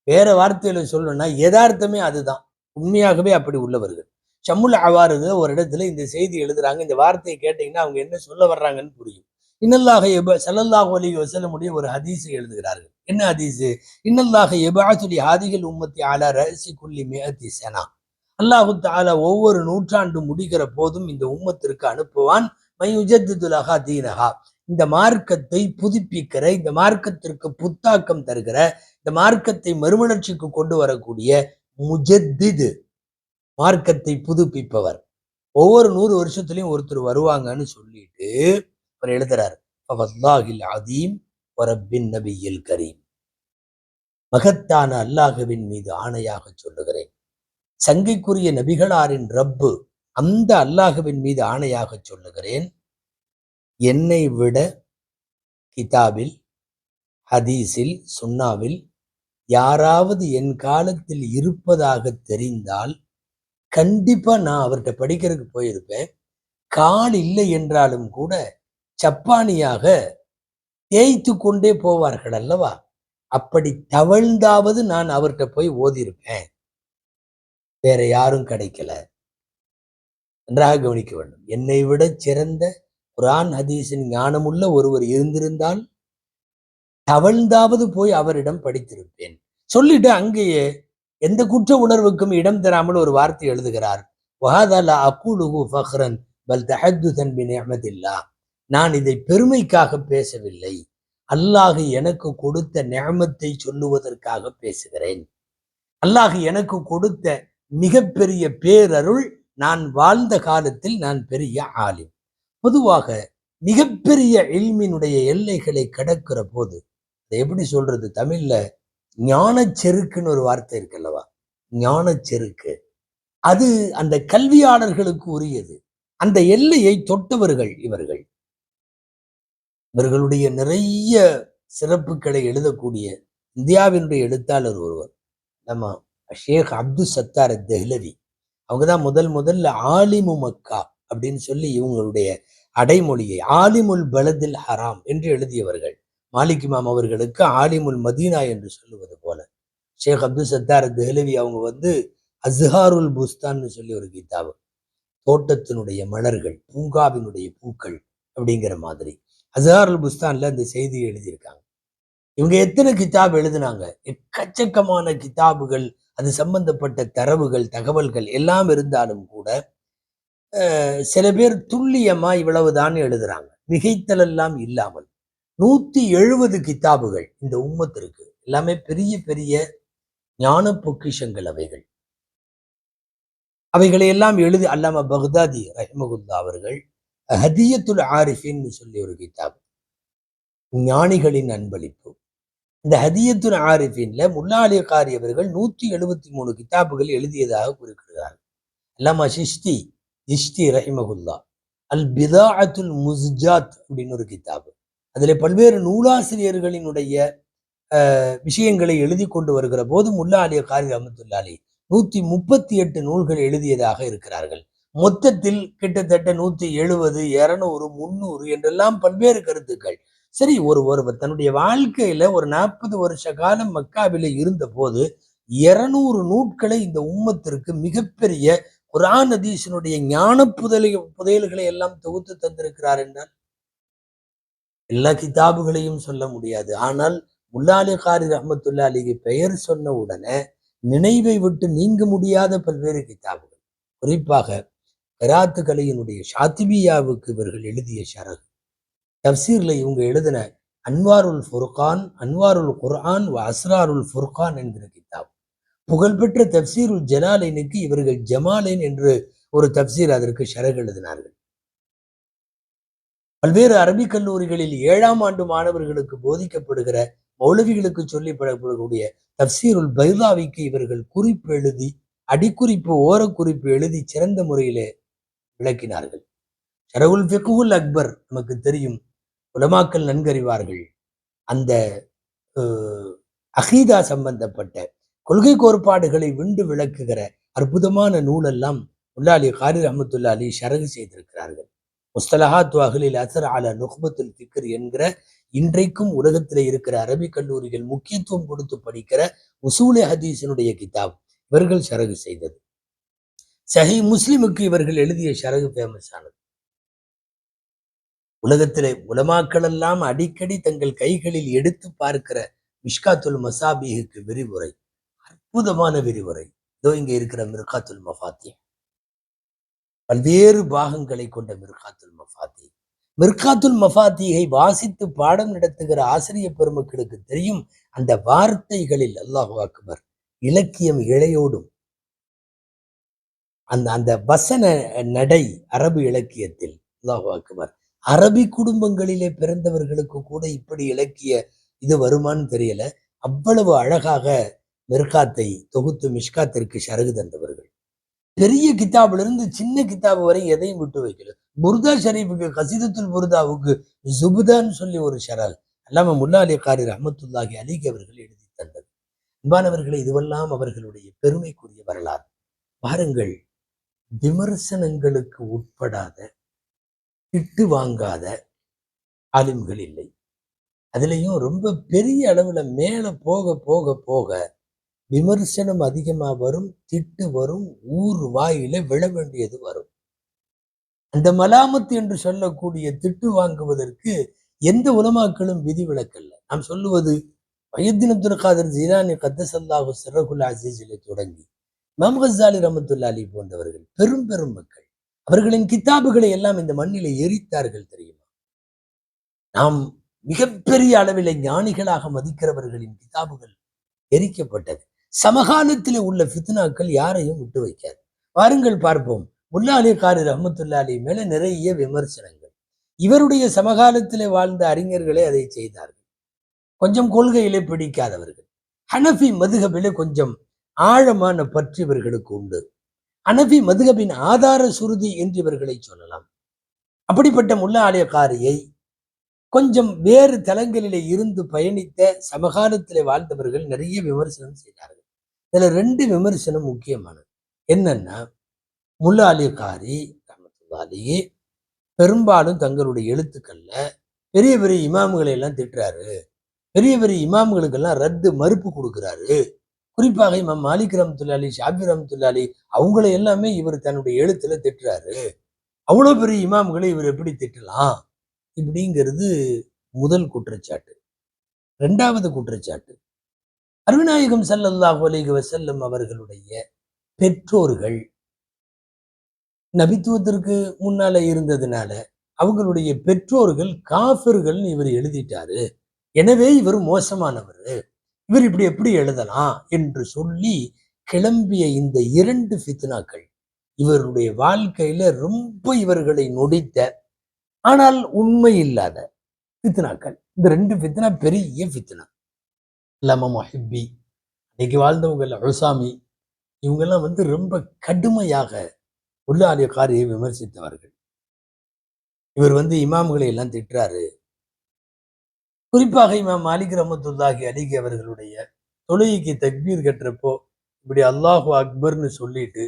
வேற வார்த்தையில சொல்லணும்னா யதார்த்தமே அதுதான். உண்மையாகவே அப்படி உள்ளவர்கள். ஷம்முல் அவாரிது ஒரு இடத்துல இந்த செய்தி எழுதுறாங்க. இந்த வார்த்தையை கேட்டீங்கன்னா அவங்க என்ன சொல்ல வர்றாங்கன்னு புரியும். இன்னல்லாஹ ஸல்லல்லாஹு அலைஹி வஸல்லமுடைய ஒரு ஹதீஸை எழுதுகிறார்கள். என்ன ஹதீஸு? இன்னல்லாஹ யபஅது லி ஹாதிஹில் உம்மத்தி அலா ரஅஸி குல்லி மிஅத்தி ஸனா. அல்லாஹு தஆலா ஒவ்வொரு நூற்றாண்டு முடிகிற போதும் இந்த உம்மத்திற்கு அனுப்புவான் மயுஜத்திது லஹா தீனஹா, இந்த மார்க்கத்தை புதுப்பிக்கிற, இந்த மார்க்கத்திற்கு புத்தாக்கம் தருகிற, இந்த மார்க்கத்தை மறுமலர்ச்சிக்கு கொண்டு வரக்கூடிய முஜத்திது, மார்க்கத்தை புதுப்பிப்பவர். ஒவ்வொரு 100 வருஷத்துலயும் ஒருத்தர் வருவாங்கன்னு சொல்லிட்டு அவர் எழுதுறாரு, ஃபவல்லாஹில் அதீம் வரப்பின் நபியில் கரீம், மகத்தான அல்லாஹ்வின் மீது ஆணையாக சொல்லுகிறேன், சங்கைக்குரிய நபிகளாரின் ரப்பு அந்த அல்லாஹ்வின் மீது ஆணையாக சொல்லுகிறேன், என்னை விட கிதாபில், ஹதீஸில், சுன்னாவில் யாராவது என் காலத்தில் இருப்பதாக தெரிந்தால் கண்டிப்பா நான் அவர்கிட்ட படிக்கிறதுக்கு போயிருப்பேன். கால் இல்லை என்றாலும் கூட சப்பானியாக தேய்த்து கொண்டே போவார்கள் அல்லவா, அப்படி தவழ்ந்தாவது நான் அவர்கிட்ட போய் ஓதியிருப்பேன். வேற யாரும் கிடைக்கல. நன்றாக கவனிக்க வேண்டும். என்னை விட சிறந்த குர்ஆன் ஹதீஸின் ஞானமுள்ள ஒருவர் இருந்திருந்தால் தவழ்ந்தாவது போய் அவரிடம் படித்திருப்பேன். சொல்லிட்டு அங்கேயே எந்த குற்ற உணர்வுக்கும் இடம் தராமல் ஒரு வார்த்தை எழுதுகிறார். வஹாதா லா அகூலுஹு ஃபக்ரன் பல் தஹத்துஸன் பிநிஅமத்தில்லாஹ். நான் இதை பெருமைக்காக பேசவில்லை, அல்லாஹ் எனக்கு கொடுத்த நிஅமத்தை சொல்லுவதற்காக பேசுகிறேன். அல்லாஹ் எனக்கு கொடுத்த மிகப்பெரிய பேரருள், நான் வாழ்ந்த காலத்தில் நான் பெரிய ஆலிம். பொதுவாக மிகப்பெரிய இல்மினுடைய எல்லைகளை கடக்கிற போது, அதை எப்படி சொல்றது தமிழ்ல, ஞானச் செருக்குன்னு ஒரு வார்த்தை இருக்குல்லவா, ஞானச் செருக்கு, அது அந்த கல்வியாளர்களுக்கு உரியது. அந்த எல்லையை தொட்டவர்கள் இவர்கள். இவர்களுடைய நிறைய சிறப்புகளை எழுதக்கூடிய இந்தியாவினுடைய எழுத்தாளர் ஒருவர் நம்ம ஷேக் அப்துல் சத்தார் தெஹ்லவி. அவங்க தான் முதல்ல ஆலிமு மக்கா அப்படின்னு சொல்லி இவங்களுடைய அடைமொழியை ஆலிமுல் பலதில் ஹராம் என்று எழுதியவர்கள். மாலிக் இமாம் அவர்களுக்கு ஆலிமுல் மதீனா என்று சொல்லுவது போல ஷேக் அப்துல் சத்தார் தெஹ்லவி அவங்க வந்து அஸ்ஹாருல் புஸ்தான்னு சொல்லி ஒரு கிதாபு, தோட்டத்தினுடைய மலர்கள், பூங்காவினுடைய பூக்கள் அப்படிங்கிற மாதிரி அஸ்ஹாருல் புஸ்தான்ல அந்த செய்தியை எழுதியிருக்காங்க. இவங்க எத்தனை கிதாப் எழுதினாங்க, எக்கச்சக்கமான கிதாபுகள், அது சம்பந்தப்பட்ட தரவுகள், தகவல்கள் எல்லாம் இருந்தாலும் கூட சில பேர் துல்லியமா இவ்வளவுதான் எழுதுறாங்க, மிகைத்தல் எல்லாம் இல்லாமல். 170 கிதாபுகள் இந்த உம்மத்திற்கு, எல்லாமே பெரிய பெரிய ஞான பொக்கிஷங்கள் அவைகள். அவைகளை எல்லாம் எழுதி அல்லாமா பக்தாதி ரஹ்மகுல்லா அவர்கள் ஹதியத்துல் ஆரிஃபின் சொல்லி ஒரு கிதாப், ஞானிகளின் அன்பளிப்பு. இந்த ஹதியத்துல் ஆரிஃபின்ல முல்லா அலி காரி அவர்கள் 173 கிதாபுகள் எழுதியதாக குறிப்பிடுகிறார். அல்லாமா இஷ்டி ரஹிமகுல்லா அல் பிதாஅத்துல் முஸ்ஜாத் அப்படின்னு ஒரு கிதாபு, அதுல பல்வேறு நூலாசிரியர்களினுடைய விஷயங்களை எழுதி கொண்டு வருகிற போது முல்லா அலி காரி ரஹ்மத்துல்லாஹி அலைஹி 138 நூல்கள் எழுதியதாக இருக்கிறார்கள். மொத்தத்தில் கிட்டத்தட்ட 170, 200, 300 என்றெல்லாம் பல்வேறு கருத்துக்கள். சரி, ஒருவர் தன்னுடைய வாழ்க்கையில ஒரு 40 வருஷ காலம் மக்காவில இருந்த போது 200 நூட்களை இந்த உம்மத்திற்கு மிகப்பெரிய குர்ஆன் ஹதீஸினுடைய ஞான புதையல்களை எல்லாம் தொகுத்து தந்திருக்கிறார் என்றால் எல்லா கிதாபுகளையும் சொல்ல முடியாது. ஆனால் முல்லா அலி காரி ரஹ்மத்துல்லாஹி அலைஹி பெயர் சொன்ன உடனே நினைவை விட்டு நீங்க முடியாத பல்வேறு கிதாபுகள், குறிப்பாக கிராத்து கலையினுடைய ஷாத்திபியாவுக்கு இவர்கள் எழுதிய ஷரஹ், தப்சீர்ல இவங்க எழுதின அன்வாருல் ஃபுர்கான், அன்வாருல் குர்ஆன் வ அஸ்ராருல் ஃபுர்கான் என்கிற கிதாப், புகழ்பெற்ற தப்சீருல் ஜலாலைனுக்கு இவர்கள் ஜமாலைன் என்று ஒரு தப்சீர் அதற்கு ஷரஹ் எழுதினார்கள். பல்வேறு அரபிக் கல்லூரிகளில் 7ஆம் ஆண்டு மாணவர்களுக்கு போதிக்கப்படுகிற மௌலவிகளுக்கு சொல்லிப்படக்கூடிய தப்சீருல் பைதாவிக்கு இவர்கள் குறிப்பு எழுதி, அடிக்குறிப்பு, ஓரக்குறிப்பு எழுதி சிறந்த முறையிலே விளக்கினார்கள். ஷரவுல் ஃபிக்ஹுல் அக்பர் நமக்கு தெரியும், உலமாக்கள் நன்கறிவார்கள். அந்த அகீதா சம்பந்தப்பட்ட கொள்கை கோட்பாடுகளை விண்டு விளக்குகிற அற்புதமான நூலெல்லாம் முல்லா அலி காரி ரஹ்மத்துல்லாஹி அலைஹி ஷரஹ் செய்திருக்கிறார்கள். முஸ்தலஹாத் அஹ்லில் அஸர் அலா நுக்பத்துல் ஃபிக்ர் என்கிற இன்றைக்கும் உலகத்தில் இருக்கிற அரபிக் கல்லூரிகள் முக்கியத்துவம் கொடுத்து படிக்கிற உசூலே ஹதீஸினுடைய கிதாப் இவர்கள் ஷரஹ் செய்தது. சஹீஹ் முஸ்லிமுக்கு இவர்கள் எழுதிய ஷரஹ் ஃபேமஸ் ஆனது. உலகத்திலே உலமாக்கள் எல்லாம் அடிக்கடி தங்கள் கைகளில் எடுத்து பார்க்கிற மிஷ்காத்துல் மசாபிஹுக்கு விரிவுரை, அற்புதமான விரிவுரை. இதோ இங்க இருக்கிற மிர்காத்துல் மஃபாத்தி, பல்வேறு பாகங்களை கொண்ட மிர்காத்துல் மஃபாத்தி. மிர்காத்துல் மஃபாத்தியை வாசித்து பாடம் நடத்துகிற ஆசிரிய பெருமக்களுக்கு தெரியும், அந்த வார்த்தைகளில் அல்லாஹு அக்பர் இலக்கியம் இழையோடும் அந்த வசன நடை அரபு இலக்கியத்தில் அல்லாஹு அக்பர். அரபி குடும்பங்களிலே பிறந்தவர்களுக்கு கூட இப்படி இலக்கிய இது வருமானு தெரியல. அவ்வளவு அழகாக மிர்காத்தை தொகுத்து மிஷ்காத்திற்கு ஷரகு தந்தவர்கள். பெரிய கிதாபுல இருந்து சின்ன கிதாபு வரை எதையும் விட்டு வைக்கல. புர்தா ஷரீஃபுக்கு, கசீதத்துல் புர்தாவுக்கு ஜுபுதான்னு சொல்லி ஒரு ஷரல் அல்லாம முல்லா அலி காரி ரஹ்மத்துல்லாஹி அலைஹி அவர்கள் எழுதி தந்தது. அன்பானவர்களே, இதுவெல்லாம் அவர்களுடைய பெருமைக்குரிய வரலாறு. பாருங்கள், விமர்சனங்களுக்கு உட்படாத, திட்டு வாங்காத ஆலிம்கள் இல்லை. அதுலயும் ரொம்ப பெரிய அளவுல மேல போக போக போக விமர்சனம் அதிகமா வரும், திட்டு வரும், ஊர் வாயில விழ வேண்டியது வரும். அந்த மலாமத்து என்று சொல்லக்கூடிய திட்டு வாங்குவதற்கு எந்த உலமாக்களும் விதிவிலக்கல்ல. நாம் சொல்லுவது மஹ்யத்தீன் அப்துல் காதர் ஜீலானி கத்தஸல்லாஹு சிர்ரகுல் அஸீஸிலே தொடங்கி இமாம் கஸ்ஸாலி ரஹ்மத்துல்லாஹி அலைஹி போன்றவர்கள் பெரும் பெரும் மக்கள் அவர்களின் கித்தாபுகளை எல்லாம் இந்த மண்ணிலே எரித்தார்கள் தெரியுமா? நாம் மிகப்பெரிய அளவிலே ஞானிகளாக மதிக்கிறவர்களின் கிதாபுகள் எரிக்கப்பட்டது. சமகாலத்திலே உள்ள ஃபித்னாக்கள் யாரையும் விட்டு வைக்காது. வாருங்கள் பார்ப்போம். முல்லா அலி காரி ரஹ்மத்துல்லாஹி அலைஹி மேல நிறைய விமர்சனங்கள். இவருடைய சமகாலத்திலே வாழ்ந்த அறிஞர்களே அதை செய்தார்கள். கொஞ்சம் கொள்கையிலே பிடிக்காதவர்கள். ஹனஃபி மதுஹபிலே கொஞ்சம் ஆழமான பற்று இவர்களுக்கு உண்டு. ஹனஃபி மதுஹபின் ஆதார சுருதி என்று இவர்களை சொல்லலாம். அப்படிப்பட்ட முல்லா அலி காரியை கொஞ்சம் வேறு தலங்களிலே இருந்து பயணித்த சமகாலத்திலே வாழ்ந்தவர்கள் நிறைய விமர்சனம் செய்தார்கள். இதுல 2 விமர்சனம் முக்கியமானது. என்னன்னா, முல்லா அலி காரி ரஹ்மத்துல்லாஹி அலைஹி பெரும்பாலும் தங்களுடைய எழுத்துக்கள்ல பெரிய பெரிய இமாம்களை எல்லாம் திட்டுறாரு. பெரிய பெரிய இமாம்களுக்கெல்லாம் ரத்து மறுப்பு கொடுக்கிறாரு. குறிப்பாக இமாம் மாலிக் ரஹ்மத்துல்லாஹி அலைஹி, ஷாஃபி ரஹ்மத்துல்லாஹி அலைஹி அவங்கள எல்லாமே இவர் தன்னுடைய எழுத்துல திட்டுறாரு. அவ்வளவு பெரிய இமாம்களை இவர் எப்படி திட்டலாம்? இப்படிங்கிறது முதல் குற்றச்சாட்டு. 2வது குற்றச்சாட்டு, அருநாயகம் ஸல்லல்லாஹு அலைஹி வஸல்லம் அவர்களுடைய பெற்றோர்கள் நபித்துவத்திற்கு முன்னால இருந்ததுனால அவங்களுடைய பெற்றோர்கள் காஃபிர்கள்னு இவர் எழுதிட்டாரு. எனவே இவர் மோசமானவர். இவர் இப்படி எப்படி எழுதலாம் என்று சொல்லி கிளம்பிய இந்த 2 ஃபித்னாக்கள் இவருடைய வாழ்க்கையில ரொம்ப இவர்களை நொடித்த, ஆனால் உண்மை இல்லாத ஃபித்னாக்கள். இந்த 2 ஃபித்னா பெரிய ஃபித்னா. அல்லாமா முஹிப்பி, இன்னைக்கு வாழ்ந்தவங்க உசாமி, இவங்கெல்லாம் ரொம்ப கடுமையாக முல்லா அலி காரியை விமர்சித்தவர்கள். இவர் இமாம்களை எல்லாம் திட்டுறாரு. குறிப்பாக இமாம் மாலிக் ரஹ்மத்துல்லாஹி அலைஹி அவர்களுடைய தொழுகைக்கு தக்பீர் கட்டுறப்போ இப்படி அல்லாஹு அக்பர்னு சொல்லிட்டு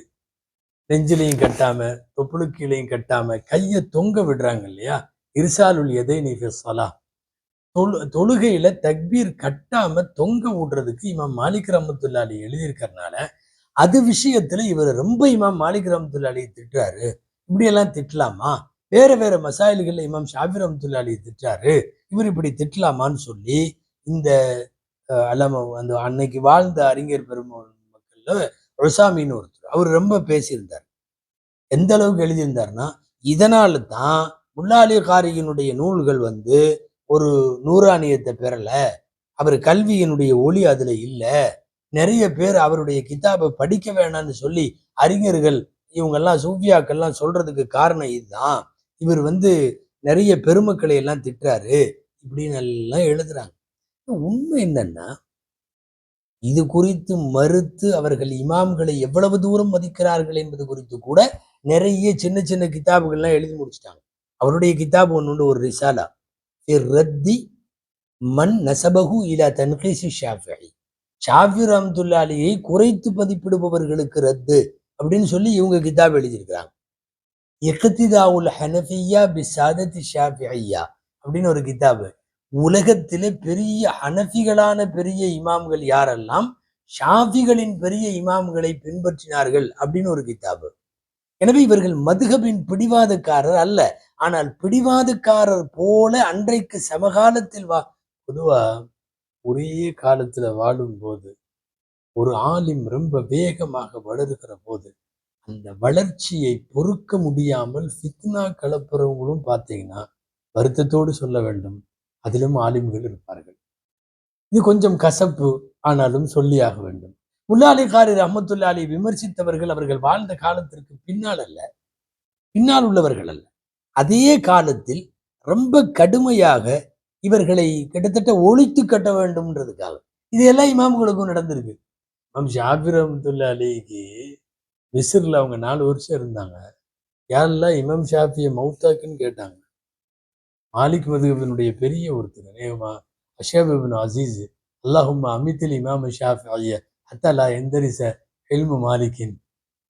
நெஞ்சிலையும் கட்டாம தொப்புளுக்கீழையும் கட்டாம கையை தொங்க விடுறாங்க இல்லையா? இர்சாலுல் யதைனி ஃபி ஸலாஹ். தொழுகையில தக்பீர் கட்டாம தொங்க விடுறதுக்கு இமாம் மாலிக் ரஹ்மத்துல்லாஹி அலைஹி எழுதியிருக்கிறதுனால அது விஷயத்துல இவர் ரொம்ப இமாம் மாலிக் ரஹ்மத்துல்லாஹி அலைஹி திட்டுறாரு. இப்படியெல்லாம் திட்டலாமா? வேற வேற மசாயில்கள்ல இமாம் ஷாஃபி ரஹ்மத்துல்லாஹி அலைஹி திட்டுறாரு. இவர் இப்படி திட்டலாமான்னு சொல்லி இந்த அல்லாம அந்த அன்னைக்கு வாழ்ந்த அறிஞர் பெருமக்கள்ல உசாமின்னு ஒருத்தர், அவர் ரொம்ப பேசியிருந்தார். எந்த அளவுக்கு எழுதியிருந்தாருன்னா, இதனால தான் முல்லா அலி காரியினுடைய நூல்கள் ஒரு நூறானியத்தை பெறல. அவர் கல்வியினுடைய ஒளி அதுல இல்ல. நிறைய பேர் அவருடைய கிதாபை படிக்க வேணாம்னு சொல்லி அறிஞர்கள் இவங்கெல்லாம் சூஃபியாக்கள்லாம் சொல்றதுக்கு காரணம் இதுதான். இவர் நிறைய பெருமக்களை எல்லாம் திட்டுறாரு இப்படின்னு எல்லாம் எழுதுறாங்க. உண்மை என்னன்னா, இது குறித்து மறுத்து அவர்கள் இமாம்களை எவ்வளவு தூரம் மதிக்கிறார்கள் என்பது குறித்து கூட நிறைய சின்ன சின்ன கிதாபுகள்லாம் எழுதி முடிச்சிட்டாங்க. அவருடைய கிதாபு ஒன்று ஒரு ரிசாலா ரத்தி மன் நசபகு இலா தன்கீசி ஷாஃபிஈ, ஷாஃபி ரஹ்மத்துல்லாஹி அலைஹி குறைத்து பதிப்பிடுபவர்களுக்கு ரத்து அப்படின்னு சொல்லி இவங்க கிதாப் எழுதியிருக்கிறாங்க. இக்திதாவுல் ஹனஃபிய்யா பிசாதத்தி ஷாஃபிஈயா அப்படின்னு ஒரு கிதாபு. உலகத்திலே பெரிய ஹனஃபிகளான பெரிய இமாம்கள் யாரெல்லாம் ஷாஃபிகளின் பெரிய இமாம்களை பின்பற்றினார்கள் அப்படின்னு ஒரு கிதாபு. எனவே இவர்கள் மதுஹபின் பிடிவாதக்காரர் அல்ல. ஆனால் பிடிவாதக்காரர் போல அன்றைக்கு சமகாலத்தில் பொதுவா ஒரே காலத்துல வாழும் போது ஒரு ஆலிம் ரொம்ப வேகமாக வளருகிற போது அந்த வளர்ச்சியை பொறுக்க முடியாமல் ஃபித்னா கலப்புறவங்களும் பார்த்தீங்கன்னா வருத்தத்தோடு சொல்ல வேண்டும், அதிலும் ஆலிம்கள் இருப்பார்கள். இது கொஞ்சம் கசப்பு, ஆனாலும் சொல்லியாக வேண்டும். முல்லா அலி காரி ரஹ்மத்துல்லாஹி அலைஹி விமர்சித்தவர்கள் அவர்கள் வாழ்ந்த காலத்திற்கு பின்னால் அல்ல, பின்னால் உள்ளவர்கள் அல்ல. அதே காலத்தில் ரொம்ப கடுமையாக இவர்களை கிட்டத்தட்ட ஒழித்து கட்ட வேண்டும்ன்றதுக்காக இது எல்லா இமாம்களுக்கும் நடந்திருக்கு. இமாம் ஷாஃபி ரஹ்மத்துல்லாஹி அலைஹி மிஸ்ர்ல அவங்க 4 வருஷம் இருந்தாங்க. யாரெல்லாம் இமாம் ஷாஃபியை மௌத்தாக்குன்னு கேட்டாங்க. மாலிக் மதுஹபினுடைய பெரிய ஒருத்தர் அநேகமா அஷாப் இப்னு அசீஸ், அல்லாஹும்ம அமித்தில் இமாம் ஷாஃபிய ஹத்தா லா எந்தரிச இல்மு மாலிக்கின்,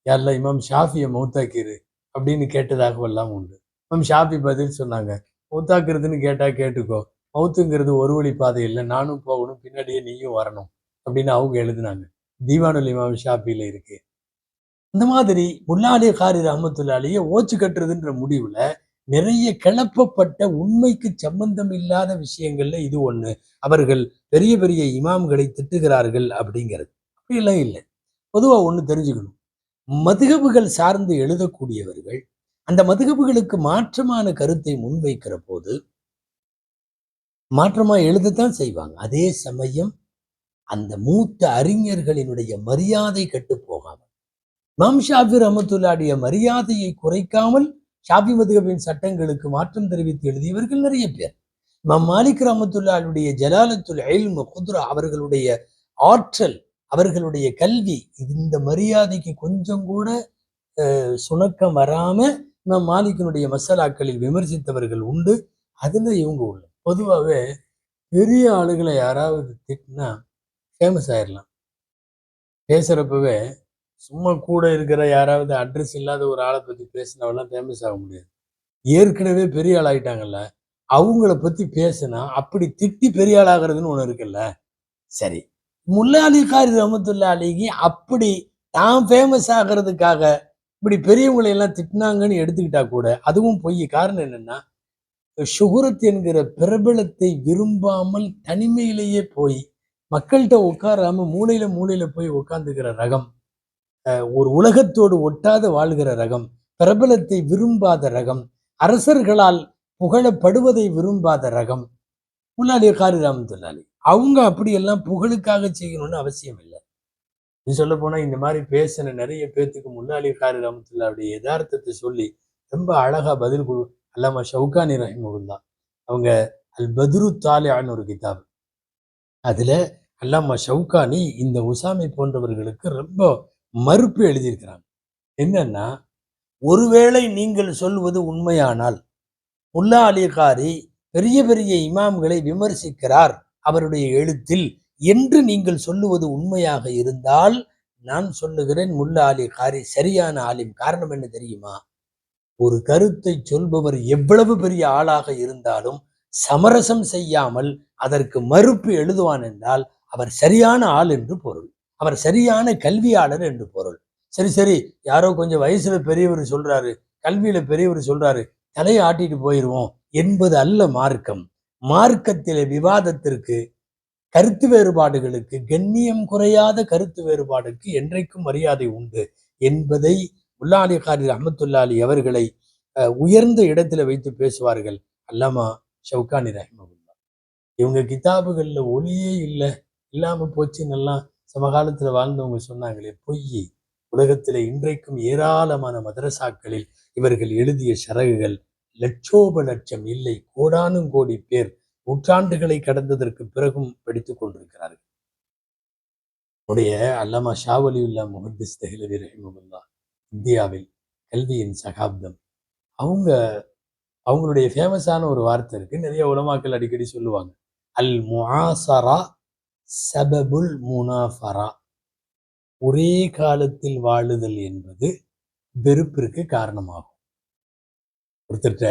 யாரெல்லாம் இமாம் ஷாஃபியை மௌத்தாக்கிரு அப்படின்னு கேட்டதாக எல்லாம் உண்டு. இமாம் ஷாஃபி பதில் சொன்னாங்க, மௌத்தாக்குறதுன்னு கேட்டா கேட்டுக்கோ, மௌத்துங்கிறது ஒரு வழி பாதை இல்லை, நானும் போகணும், பின்னாடியே நீயும் வரணும் அப்படின்னு அவங்க எழுதுனாங்க. தீவானுல் இமாம் ஷாஃபியில இருக்கு. இந்த மாதிரி முல்லா அலி காரி ரஹமத்துல்லாலேயே ஓச்சு கட்டுறதுன்ற முடிவுல நிறைய கிளப்பப்பட்ட உண்மைக்கு சம்பந்தம் இல்லாத விஷயங்கள்ல இது ஒண்ணு. அவர்கள் பெரிய பெரிய இமாம்களை திட்டுகிறார்கள் அப்படிங்கிறது அப்படியெல்லாம் இல்லை. பொதுவா ஒண்ணு தெரிஞ்சுக்கணும். மதுகபுகள் சார்ந்து எழுதக்கூடியவர்கள் அந்த மதுகபுகளுக்கு மாற்றமான கருத்தை முன்வைக்கிற போது மாற்றமா எழுதத்தான் செய்வாங்க. அதே சமயம் அந்த மூத்த அறிஞர்களினுடைய மரியாதை கெட்டு போகாம, இமாம் ஷாஃபி ரஹ்மத்துல்லாஹி மரியாதையை குறைக்காமல் ஷாஃபி மதுஹபின் சட்டங்களுக்கு மாற்றம் தெரிவித்து எழுதியவர்கள் நிறைய பேர். இமாம் மாலிக் ரஹ்மத்துல்லாஹியுடைய ஜலாலத்துல் இல்ம் குத்ரா, அவர்களுடைய ஆற்றல், அவர்களுடைய கல்வி, இந்த மரியாதைக்கு கொஞ்சம் கூட சுணக்கம் வராம இமாம் மாலிக்கினுடைய மசாலாக்களில் விமர்சித்தவர்கள் உண்டு. அதுல இவங்க உள்ள பொதுவாகவே பெரிய ஆளுகளை யாராவது திட்டினா ஃபேமஸ் ஆயிடலாம். பேசுறப்பவே சும்மா கூட இருக்கிற யாராவது அட்ரஸ் இல்லாத ஒரு ஆளை பத்தி பேசினவெல்லாம் ஃபேமஸ் ஆக முடியாது. ஏற்கனவே பெரிய ஆள் ஆயிட்டாங்கல்ல, அவங்கள பத்தி பேசினா அப்படி திட்டி பெரிய ஆள் ஆகிறதுன்னு ஒண்ணு இருக்குல்ல. சரி, முல்லா அலி காரி ரஹ்மத்துல்லாஹி அலைஹி அப்படி தான் ஃபேமஸ் ஆகிறதுக்காக இப்படி பெரியவங்களை எல்லாம் திட்டினாங்கன்னு எடுத்துக்கிட்டா கூட அதுவும் பொய். காரணம் என்னன்னா, ஷுஹுரத் என்கிற பிரபலத்தை விரும்பாமல் தனிமையிலேயே போய் மக்கள்கிட்ட உட்காராம மூலையில மூலையில போய் உட்கார்ந்துக்கிற ரகம், ஒரு உலகத்தோடு ஒட்டாத வாழ்கிற ரகம், பிரபலத்தை விரும்பாத ரகம், அரசர்களால் புகழப்படுவதை விரும்பாத ரகம் முல்லா அலி காரி ரஹ்மத்துல்லாஹி. அவங்க அப்படியெல்லாம் புகழுக்காக செய்யணும்னு அவசியம் இல்லை. நீ சொல்ல போனா இந்த மாதிரி பேசின நிறைய பேர்த்துக்கு முல்லா அலி காரி ரஹ்மத்துல்லாஹி யதார்த்தத்தை சொல்லி ரொம்ப அழகா பதில் கொடு. அல்லாமா ஷவுகானி ரஹிமஹுல்லா அவங்க அல் பத்ரு தாலியான்னு ஒரு கிதாப், அதுல அல்லாமா ஷவுகானி இந்த உசாமை போன்றவர்களுக்கு ரொம்ப மறுப்பு எழுதியிருக்கிறாங்க. என்னன்னா, ஒருவேளை நீங்கள் சொல்வது உண்மையானால் முல்லா அலி காரி பெரிய பெரிய இமாம்களை விமர்சிக்கிறார் அவருடைய எழுத்தில் என்று நீங்கள் சொல்லுவது உண்மையாக இருந்தால், நான் சொல்லுகிறேன் முல்லா அலி காரி சரியான ஆலிம். காரணம் என்ன தெரியுமா? ஒரு கருத்தை சொல்பவர் எவ்வளவு பெரிய ஆளாக இருந்தாலும் சமரசம் செய்யாமல் அதற்கு மறுப்பு எழுதுவான் என்றால் அவர் சரியான ஆள் என்று பொருள். அவர் சரியான கல்வியாளர் என்று பொருள். சரி சரி, யாரோ கொஞ்சம் வயசுல பெரியவர் சொல்றாரு, கல்வியில பெரியவர் சொல்றாரு, தலையை ஆட்டிட்டு போயிடுவோம் என்பது அல்ல மார்க்கம். மார்க்கத்திலே விவாதத்திற்கு, கருத்து வேறுபாடுகளுக்கு, கண்ணியம் குறையாத கருத்து வேறுபாடுக்கு என்றைக்கும் மரியாதை உண்டு என்பதை முல்லா அலி காரி ரஹ்மத்துல்லாஹி அவர்களை உயர்ந்த இடத்துல வைத்து பேசுவார்கள் அல்லாமா ஷவுகானி ரஹிமஹுல்லா. இவங்க கிதாபுகள்ல ஒளியே இல்லை, இல்லாம போச்சுன்னெல்லாம் சமகாலத்துல வாழ்ந்தவங்க சொன்னாங்களே, பொய். உலகத்துல இன்றைக்கும் ஏராளமான மதரசாக்களில் இவர்கள் எழுதிய ஷரகுகள் லட்சோப லட்சம் இல்லை, கோடானும் கோடி பேர் நூற்றாண்டுகளை கடந்ததற்கு பிறகும் படித்துக் கொண்டிருக்கிறார்கள். உடைய அல்லாமா ஷாவலியுல்லா முஹத்திஸ் தெஹ்லவி ரஹிமஹுல்லா இந்தியாவில் கல்வியின் சகாப்தம், அவங்க அவங்களுடைய ஃபேமஸான ஒரு வார்த்தை இருக்கு, நிறைய உலமாக்கள் அடிக்கடி சொல்லுவாங்க. அல் முஆசரா சபபுல் முனாஃபரா. ஒரே காலத்தில் வாழுதல் என்பது வெறுப்பிற்கு காரணமாகும். ஒருத்தர்கிட்ட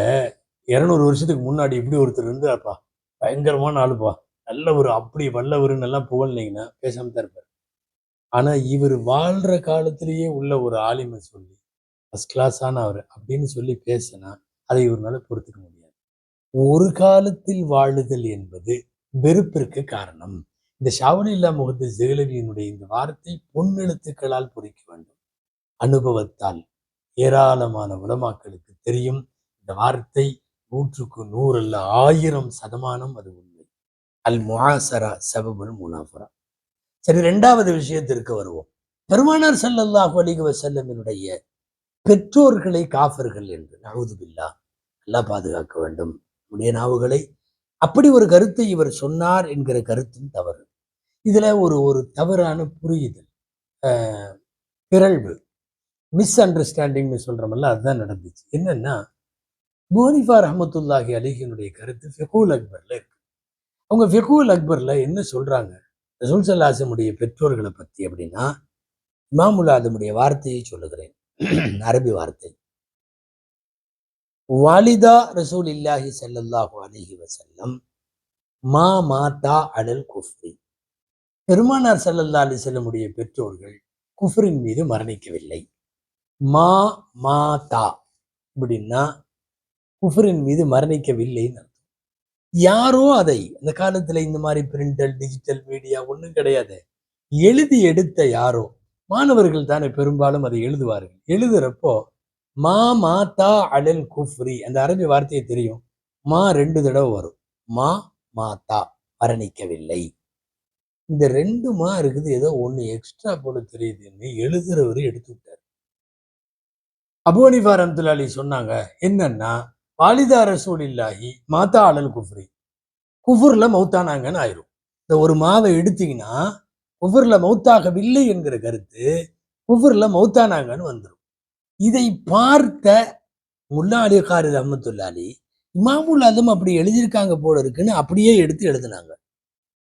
200 வருஷத்துக்கு முன்னாடி இப்படி ஒருத்தர் இருந்தாப்பா, பயங்கரமான ஆளுப்பா, நல்ல ஒரு அப்படி வல்லவருன்னு எல்லாம் புகழ்னீங்கன்னா பேசாம தான் இருப்பார். ஆனா இவர் வாழ்ற காலத்திலேயே உள்ள ஒரு ஆலிமை சொல்லி ஃபர்ஸ்ட் கிளாஸான அவர் அப்படின்னு சொல்லி பேசினா அதை இவரால பொறுத்துக்க முடியாது. ஒரு காலத்தில் வாழுதல் என்பது வெறுப்பிற்கு காரணம். இந்த ஷாவலில்லா முஹத்திஸ் தெஹ்லவியினுடைய இந்த வார்த்தை பொன்னெழுத்துக்களால் பொறிக்க வேண்டும். அனுபவத்தால் ஏராளமான உலமாக்களுக்கு தெரியும். இந்த வார்த்தை 100க்கு 100 அல்ல, 1000% அது உண்மை. அல் முஆசரா சபபுல் முனாஃபரா. சரி, இரண்டாவது விஷயத்திற்கு வருவோம். பெருமானார் ஸல்லல்லாஹு அலைஹி வஸல்லமினுடைய பெற்றோர்களை காஃபிர்கள் என்று நஊது பில்லாஹ், அல்லாஹ் பாதுகாக்க வேண்டும் நம்முடைய நாவுகளை. அப்படி ஒரு கருத்தை இவர் சொன்னார் என்கிற கருத்தும் தவறு. இதுல ஒரு ஒரு தவறான புரியுதல், பிறழ்வு, மிஸ் அண்டர்ஸ்டாண்டிங்னு சொல்றோம்ல, அதுதான் நடந்துச்சு. என்னன்னா, அபூ ஹனீஃபா ரஹ்மத்துல்லாஹி அலைஹினுடைய கருத்து ஃபிக்ஹுல் அக்பர்ல இருக்கு. அவங்க ஃபிக்ஹுல் அக்பர்ல என்ன சொல்றாங்க ரசூல் ஸல்லல்லாஹு அலைஹி வஸல்லம் பெற்றோர்களை பத்தி அப்படின்னா, இமாமுல் ஆதமுடைய வார்த்தையை சொல்லுகிறேன், அரபி வார்த்தை. வாலிதா ரசூலில்லாஹி ஸல்லல்லாஹு அலைஹி வஸல்லம் மா மாதா அலல் குஃப்ரி. பெருமானார் ஸல்லல்லாஹு அலைஹி வஸல்லமுடைய பெற்றோர்கள் குஃப்ரின் மீது மரணிக்கவில்லை. மா மாதா அப்படின்னா குஃபரின் மீது மரணிக்கவில்லைன்னு. யாரோ அதை அந்த காலத்துல இந்த மாதிரி பிரிண்டல் டிஜிட்டல் மீடியா ஒன்றும் கிடையாது. எழுதி எடுத்த யாரோ மாணவர்கள் தானே பெரும்பாலும் அதை எழுதுவார்கள். எழுதுறப்போ மா மாதா அலல் குஃப்ரி அந்த அரபி வார்த்தையை தெரியும். மா 2 தடவை வரும். மா மாதா மரணிக்கவில்லை. இந்த 2 மா இருக்குது, ஏதோ ஒண்ணு எக்ஸ்ட்ரா போல தெரியுதுன்னு எழுதுறவரு எடுத்து விட்டார். அபூ ஹனீஃபா ரஹ்மத்துல்லாஹி அலைஹி சொன்னாங்க, என்னன்னா வாலிதா ரசூலில்லாஹி மாதா அலல் குஃப்ரி, குஃபுர்ல மௌத்தானாங்கன்னு ஆயிரும். இந்த ஒரு மாவை எடுத்தீங்கன்னா குஃபுர்ல மௌத்தாகவில்லை என்கிற கருத்து குஃபுர்ல மௌத்தானாங்கன்னு வந்துடும். இதை பார்த்த முல்லா அலி காரி ரஹ்மத்துல்லாஹி இமாமுல் ஆதம் அப்படி எழுதியிருக்காங்க போல இருக்குன்னு அப்படியே எடுத்து எழுதினாங்க.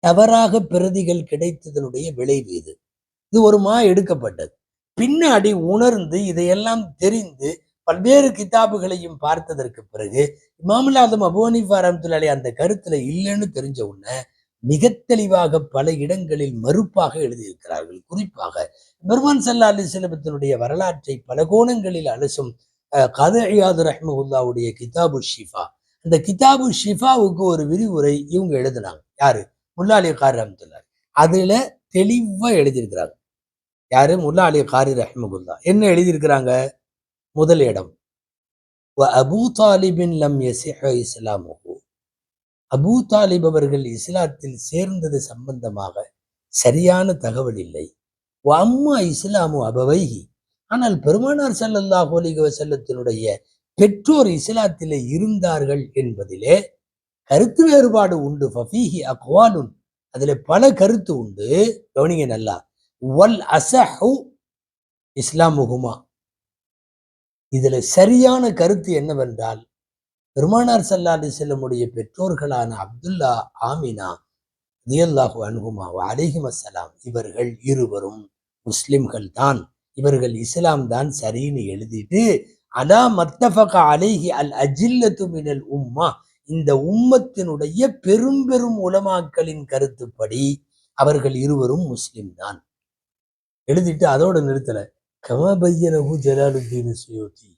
தவறாக பிரதிகள் கிடைத்ததனுடைய விளைவு இது. இது ஒரு எடுக்கப்பட்டது. பின்னாடி உணர்ந்து இதையெல்லாம் தெரிந்து பல்வேறு கிதாபுகளையும் பார்த்ததற்கு பிறகு இமாமுல் ஆதம் அபூ ஹனீஃபா ரஹ்மத்துல்லாஹி அந்த கருத்துல இல்லைன்னு தெரிஞ்ச உடனே மிக தெளிவாக பல இடங்களில் மறுப்பாக எழுதியிருக்கிறார்கள். குறிப்பாக பெருமான் ஸல்லல்லாஹு அலைஹி வஸல்லத்தினுடைய வரலாற்றை பல கோணங்களில் அலசும் கது இயாது ரஹ்மத்துல்லாஹுடைய கிதாபு ஷிஃபா, அந்த கிதாபு ஷிஃபாவுக்கு ஒரு விரிவுரை இவங்க எழுதினாங்க. யாரு? முல்லா அலி காரி ரஹ்மத்துல்லாஹி. அதுல தெளிவா எழுதியிருக்கிறாங்க. யாரு? முல்லா அலி காரி ரஹ்மத்துல்லாஹ். என்ன எழுதியிருக்கிறாங்க? முதல் இடம், அபூ தாலிபின் லம் யஸிஹ இஸ்லாமுஹு, அபூ தாலிப் அவர்கள் இஸ்லாத்தில் சேர்ந்தது சம்பந்தமாக சரியான தகவல் இல்லை. அம்மா இஸ்லாமு அபவைஹி, ஆனால் பெருமானார் ஸல்லல்லாஹு அலைஹி வஸல்லத்தினுடைய பெற்றோர் இஸ்லாத்திலே இருந்தார்கள் என்பதிலே கருத்து வேறுபாடு உண்டு. ஃபஃபீஹி அக்வாலுன், அதுல பல கருத்து உண்டு. கவனிங்க நல்லா. வல் அஸஹு இஸ்லாமுஹுமா, இதுல சரியான கருத்து என்னவென்றால் பெருமானார் ஸல்லல்லாஹு அலைஹி வஸல்லமுடைய பெற்றோர்களான அப்துல்லா, ஆமினா ரலியல்லாஹு அன்ஹுமா வ அலைஹிமஸ்ஸலாம் இவர்கள் இருவரும் முஸ்லிம்கள் தான், இவர்கள் இஸ்லாம் தான் சரின்னு எழுதிட்டு அலா மத்தஃபக அலைஹி அல் அஜில்லத்து மினல் உம்மா, இந்த உம்மத்தினுடைய பெரும் பெரும் உலமாக்களின் கருத்துப்படி அவர்கள் இருவரும் முஸ்லிம் தான் எழுதிட்டு அதோட நிறுத்தல. கமா பையனஹு ஜலாலுத்தீன் சுயூத்தி,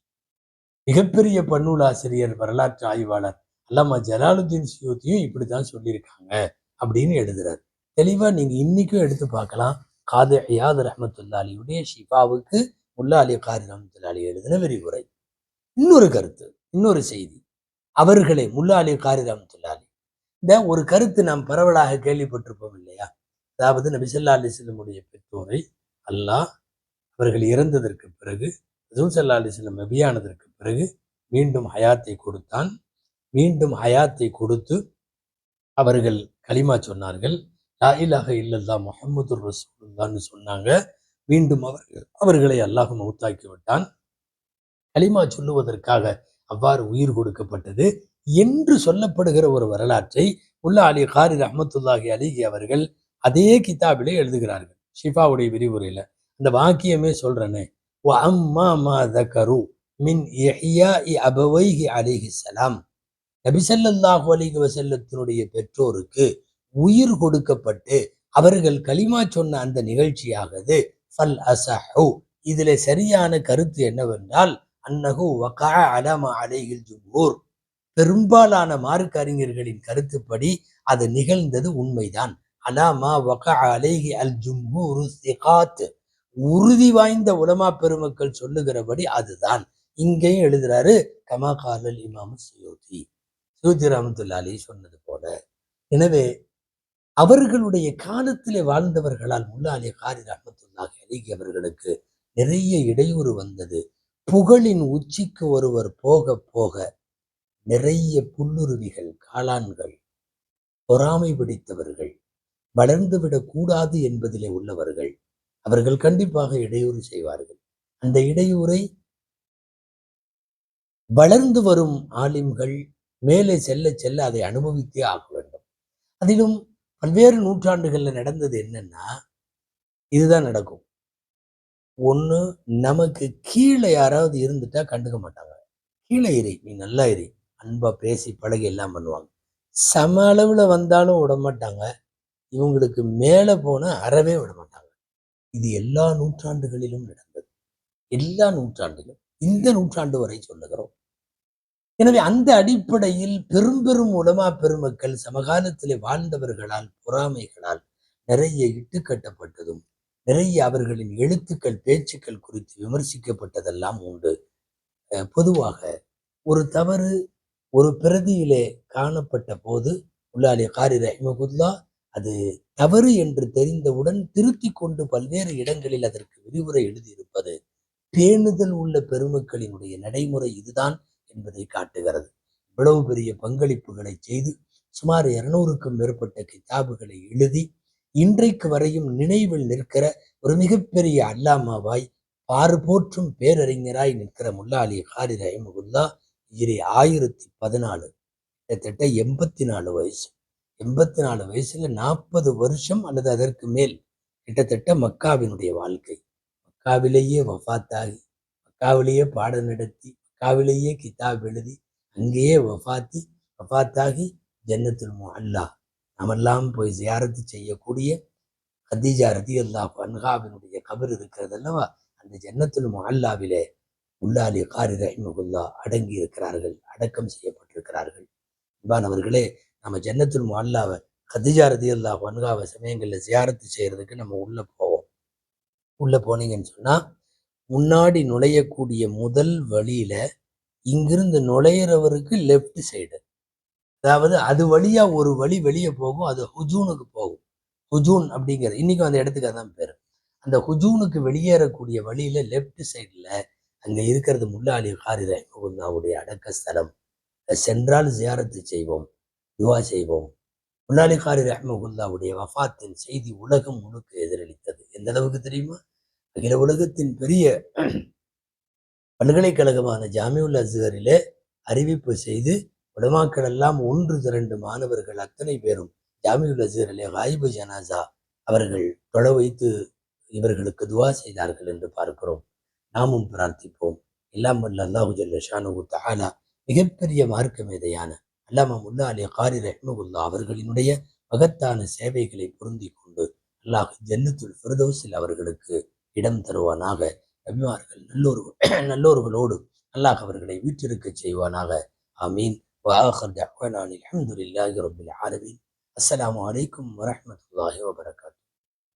மிகப்பெரிய பன்னூலாசிரியர் வரலாற்று ஆய்வாளர் அல்லாமா ஜலாலுத்தீன் சுயூத்தியும் இப்படித்தான் சொல்லியிருக்காங்க அப்படின்னு எழுதுறாரு. தெளிவா நீங்க இன்னைக்கும் எடுத்து பார்க்கலாம். காது இயாத் ரஹ்மத்துல்லாஹியுடைய ஷிஃபாவுக்கு முல்லா அலி காரி ரஹ்மத்துல்லாஹி எழுதின விரிவுரை. இன்னொரு கருத்து, இன்னொரு செய்தி, அவர்களே முல்லா அலி காரி ரஹ்மத்துல்லாஹி இந்த ஒரு கருத்து நாம் பரவலாக கேள்விப்பட்டிருப்போம் இல்லையா? அதாவது நபி ஸல்லல்லாஹு அலைஹி வஸல்லமுடைய பெற்றோரை அல்லாஹ் அவர்கள் இறந்ததற்கு பிறகு ரசூல் ஸல்லல்லாஹு அலைஹி வஸல்லம் நபியானதற்கு பிறகு மீண்டும் ஹயாத்தை கொடுத்தான். மீண்டும் ஹயாத்தை கொடுத்து அவர்கள் கலிமா சொன்னார்கள். லா இலாஹ இல்லல்லாஹ் முஹம்மதுர் ரசூலுல்லாஹ்னு சொன்னாங்க. மீண்டும் அவர்களை அல்லாஹ் மௌத்தாக்கி விட்டான். கலிமா சொல்லுவதற்காக அவ்வாறு உயிர் கொடுக்கப்பட்டது என்று சொல்லப்படுகிற ஒரு வரலாற்றை முல்லா அலி காரி ரஹ்மத்துல்லாஹி அலைஹி அவர்கள் அதே கிதாபிலே எழுதுகிறார்கள். ஷிஃபாவுடைய விரிவுரையில அந்த வாக்கியமே சொல்றேனே, வ அம்மா மா தகரு மின் இஹ்யாஇ அபவைஹி அலைஹிஸ்ஸலாம், நபி ஸல்லல்லாஹு அலைஹி வஸல்லத்தினுடைய பெற்றோருக்கு உயிர் கொடுக்கப்பட்டு அவர்கள் கலிமா சொன்ன அந்த நிகழ்ச்சியாகது ஃபல் அஸஹு, இதிலே சரியான கருத்து என்னவென்றால் அன்னஹு வகஅ அலா மா அலைஹில் ஜும்ஹூர், பெரும்பாலான மார்க்க அறிஞர்களின் கருத்துப்படி அது நிகழ்ந்தது உண்மைதான். அலாமா வகஅ அலைஹி அல் ஜும்ஹூரு ஸிகாத், உறுதி வாய்ந்த உலமா பெருமக்கள் சொல்லுகிறபடி அதுதான். இங்கேயும் எழுதுறாரு கமா காலல் இமாம் சுயூத்தி, சூத்தி ரஹ்மத்துல்லாஹி அலைஹி சொன்னது போல. எனவே அவர்களுடைய காலத்திலே வாழ்ந்தவர்களால் முல்லா அலி காரி ரஹ்மத்துல்லாஹி அலைஹி அவர்களுக்கு நிறைய இடையூறு வந்தது. புகழின் உச்சிக்கு ஒருவர் போக போக நிறைய புல்லுருவிகள், காளான்கள், பொறாமை பிடித்தவர்கள், வளர்ந்துவிடக் கூடாது என்பதிலே உள்ளவர்கள், அவர்கள் கண்டிப்பாக இடையூறு செய்வார்கள். அந்த இடையூரை வளர்ந்து வரும் ஆலிம்கள் மேலே செல்ல செல்ல அதை அனுபவித்தே ஆக வேண்டும். அதிலும் பல்வேறு நூற்றாண்டுகள்ல நடந்தது என்னன்னா, இதுதான் நடக்கும். ஒண்ணு, நமக்கு கீழே யாராவது இருந்துட்டா கண்டுக்க மாட்டாங்க. கீழே இரு, நீ நல்லா இரு, அன்பா பேசி பழகி எல்லாம் பண்ணுவாங்க. சம அளவுல வந்தாலும் விட மாட்டாங்க. இவங்களுக்கு மேல போனா அறவே விட மாட்டாங்க. இது எல்லா நூற்றாண்டுகளிலும் நடந்தது. எல்லா நூற்றாண்டிலும் இந்த நூற்றாண்டு வரை சொல்லுகிறோம். எனவே அந்த அடிப்படையில் பெரும் பெரும் உலமா பெருமக்கள் சமகாலத்திலே வாழ்ந்தவர்களால் பொறாமைகளால் நிறைய இட்டுக்கட்டப்பட்டதும், நிறைய அவர்களின் எழுத்துக்கள் பேச்சுக்கள் குறித்து விமர்சிக்கப்பட்டதெல்லாம் உண்டு. பொதுவாக ஒரு தவறு ஒரு பிரதியிலே காணப்பட்ட போது உள்ளாலி காரி ரஹ்மகுல்லா அது தவறு என்று தெரிந்தவுடன் திருத்தி கொண்டு பல்வேறு இடங்களில் அதற்கு விரிவுரை எழுதியிருப்பது பேணுதல் உள்ள பெருமக்களினுடைய நடைமுறை இதுதான் என்பதை காட்டுகிறது. இவ்வளவு பெரிய பங்களிப்புகளை செய்து சுமார் 200க்கும் மேற்பட்ட கிதாபுகளை எழுதி இன்றைக்கு வரையும் நினைவில் நிற்கிற ஒரு மிகப்பெரிய அல்லாமாவாய் போற்றும் பேரறிஞராய் நிற்கிற முல்லா அலி காரி ரஹிமகுல்லா 1014 கிட்டத்தட்ட 84 வயசு. 84 வயசுல 40 வருஷம் அல்லது அதற்கு மேல் கிட்டத்தட்ட மக்காவினுடைய வாழ்க்கை. மக்காவிலேயே வஃபாத்தாகி, மக்காவிலேயே பாடம் நடத்தி, மக்காவிலேயே கிதாப் எழுதி, அங்கேயே வஃபாத்தாகி ஜன்னத்துல் முஅல்லா நாமெல்லாம் போய் ஜியாரத்து செய்யக்கூடிய கதீஜா ரலியல்லாஹு அன்ஹாவினுடைய கபர் இருக்கிறது அல்லவா, அந்த ஜன்னத்துல் முஅல்லாவிலே முல்லா அலி காரி ரஹிமகுல்லா அடங்கி இருக்கிறார்கள், அடக்கம் செய்யப்பட்டிருக்கிறார்கள். அன்பானவர்களே, நம்ம ஜன்னத்துல் முஅல்லாவை கதீஜா ரலியல்லாஹு அன்ஹாவை சமயங்களில் ஜியாரத்து செய்யறதுக்கு நம்ம உள்ள போவோம். உள்ள போனீங்கன்னு சொன்னா முன்னாடி நுழையக்கூடிய முதல் வழியில இங்கிருந்து நுழையிறவருக்கு லெப்ட் சைடு, அதாவது அது வழியா ஒரு வழி வெளியே போகும், அது ஹுஜூனுக்கு போகும். ஹுஜூன் அப்படிங்கிறது இன்னைக்கும் அந்த இடத்துக்கு அதான் பேரு. அந்த ஹுஜூனுக்கு வெளியேறக்கூடிய வழியில லெப்ட் சைடுல அங்க இருக்கிறது முல்லா அலி காரி ரஹிமகுல்லாவுடைய அடக்க ஸ்தலம். சென்றால் ஜியாரத்து செய்வோம், துவா செய்வோம். முல்லா அலி காரி ரஹிமகுல்லாவுடைய வஃபாத்தின் செய்தி உலகம் முழுக்க எதிரொலித்தது. எந்த அளவுக்கு தெரியுமா? அகில உலகத்தின் பெரிய பல்கலைக்கழகமான ஜாமிஉல் அஸ்ஹரிலே அறிவிப்பு செய்து உலமாக்கள் எல்லாம் ஒன்று திரண்டு மாணவர்கள் அத்தனை பேரும் ஜாமிஉல் அஸ்ஹரிலே காயிபு ஜனாசா அவர்கள் தொழ வைத்து இவர்களுக்கு துவா செய்தார்கள் என்று பார்க்கிறோம். நாமும் பிரார்த்திப்போம். எல்லாம் வல்ல அல்லாஹு ஜல்ல ஷானுஹு தஆலா மிகப்பெரிய மார்க்க மேதையான அல்லாமா முல்லா அலி காரி ரஹ்மகுல்லா அவர்களினுடைய மகத்தான சேவைகளை பொருந்தி கொண்டு அல்லாஹ் ஜன்னத்துல் ஃபிர்தௌஸில் அவர்களுக்கு இடம் தருவானாக. நபிமார்கள் நல்லோர்களோடு அல்லாஹ் அவர்களை வீற்றிருக்க செய்வானாக. ஆமீன். வஆகிர் தஅவானா அல்ஹம்துலில்லாஹி ரப்பில் ஆலமீன். அஸ்ஸலாமு அலைக்கும் வரஹ்மத்துல்லாஹி வபரகாத்துஹு.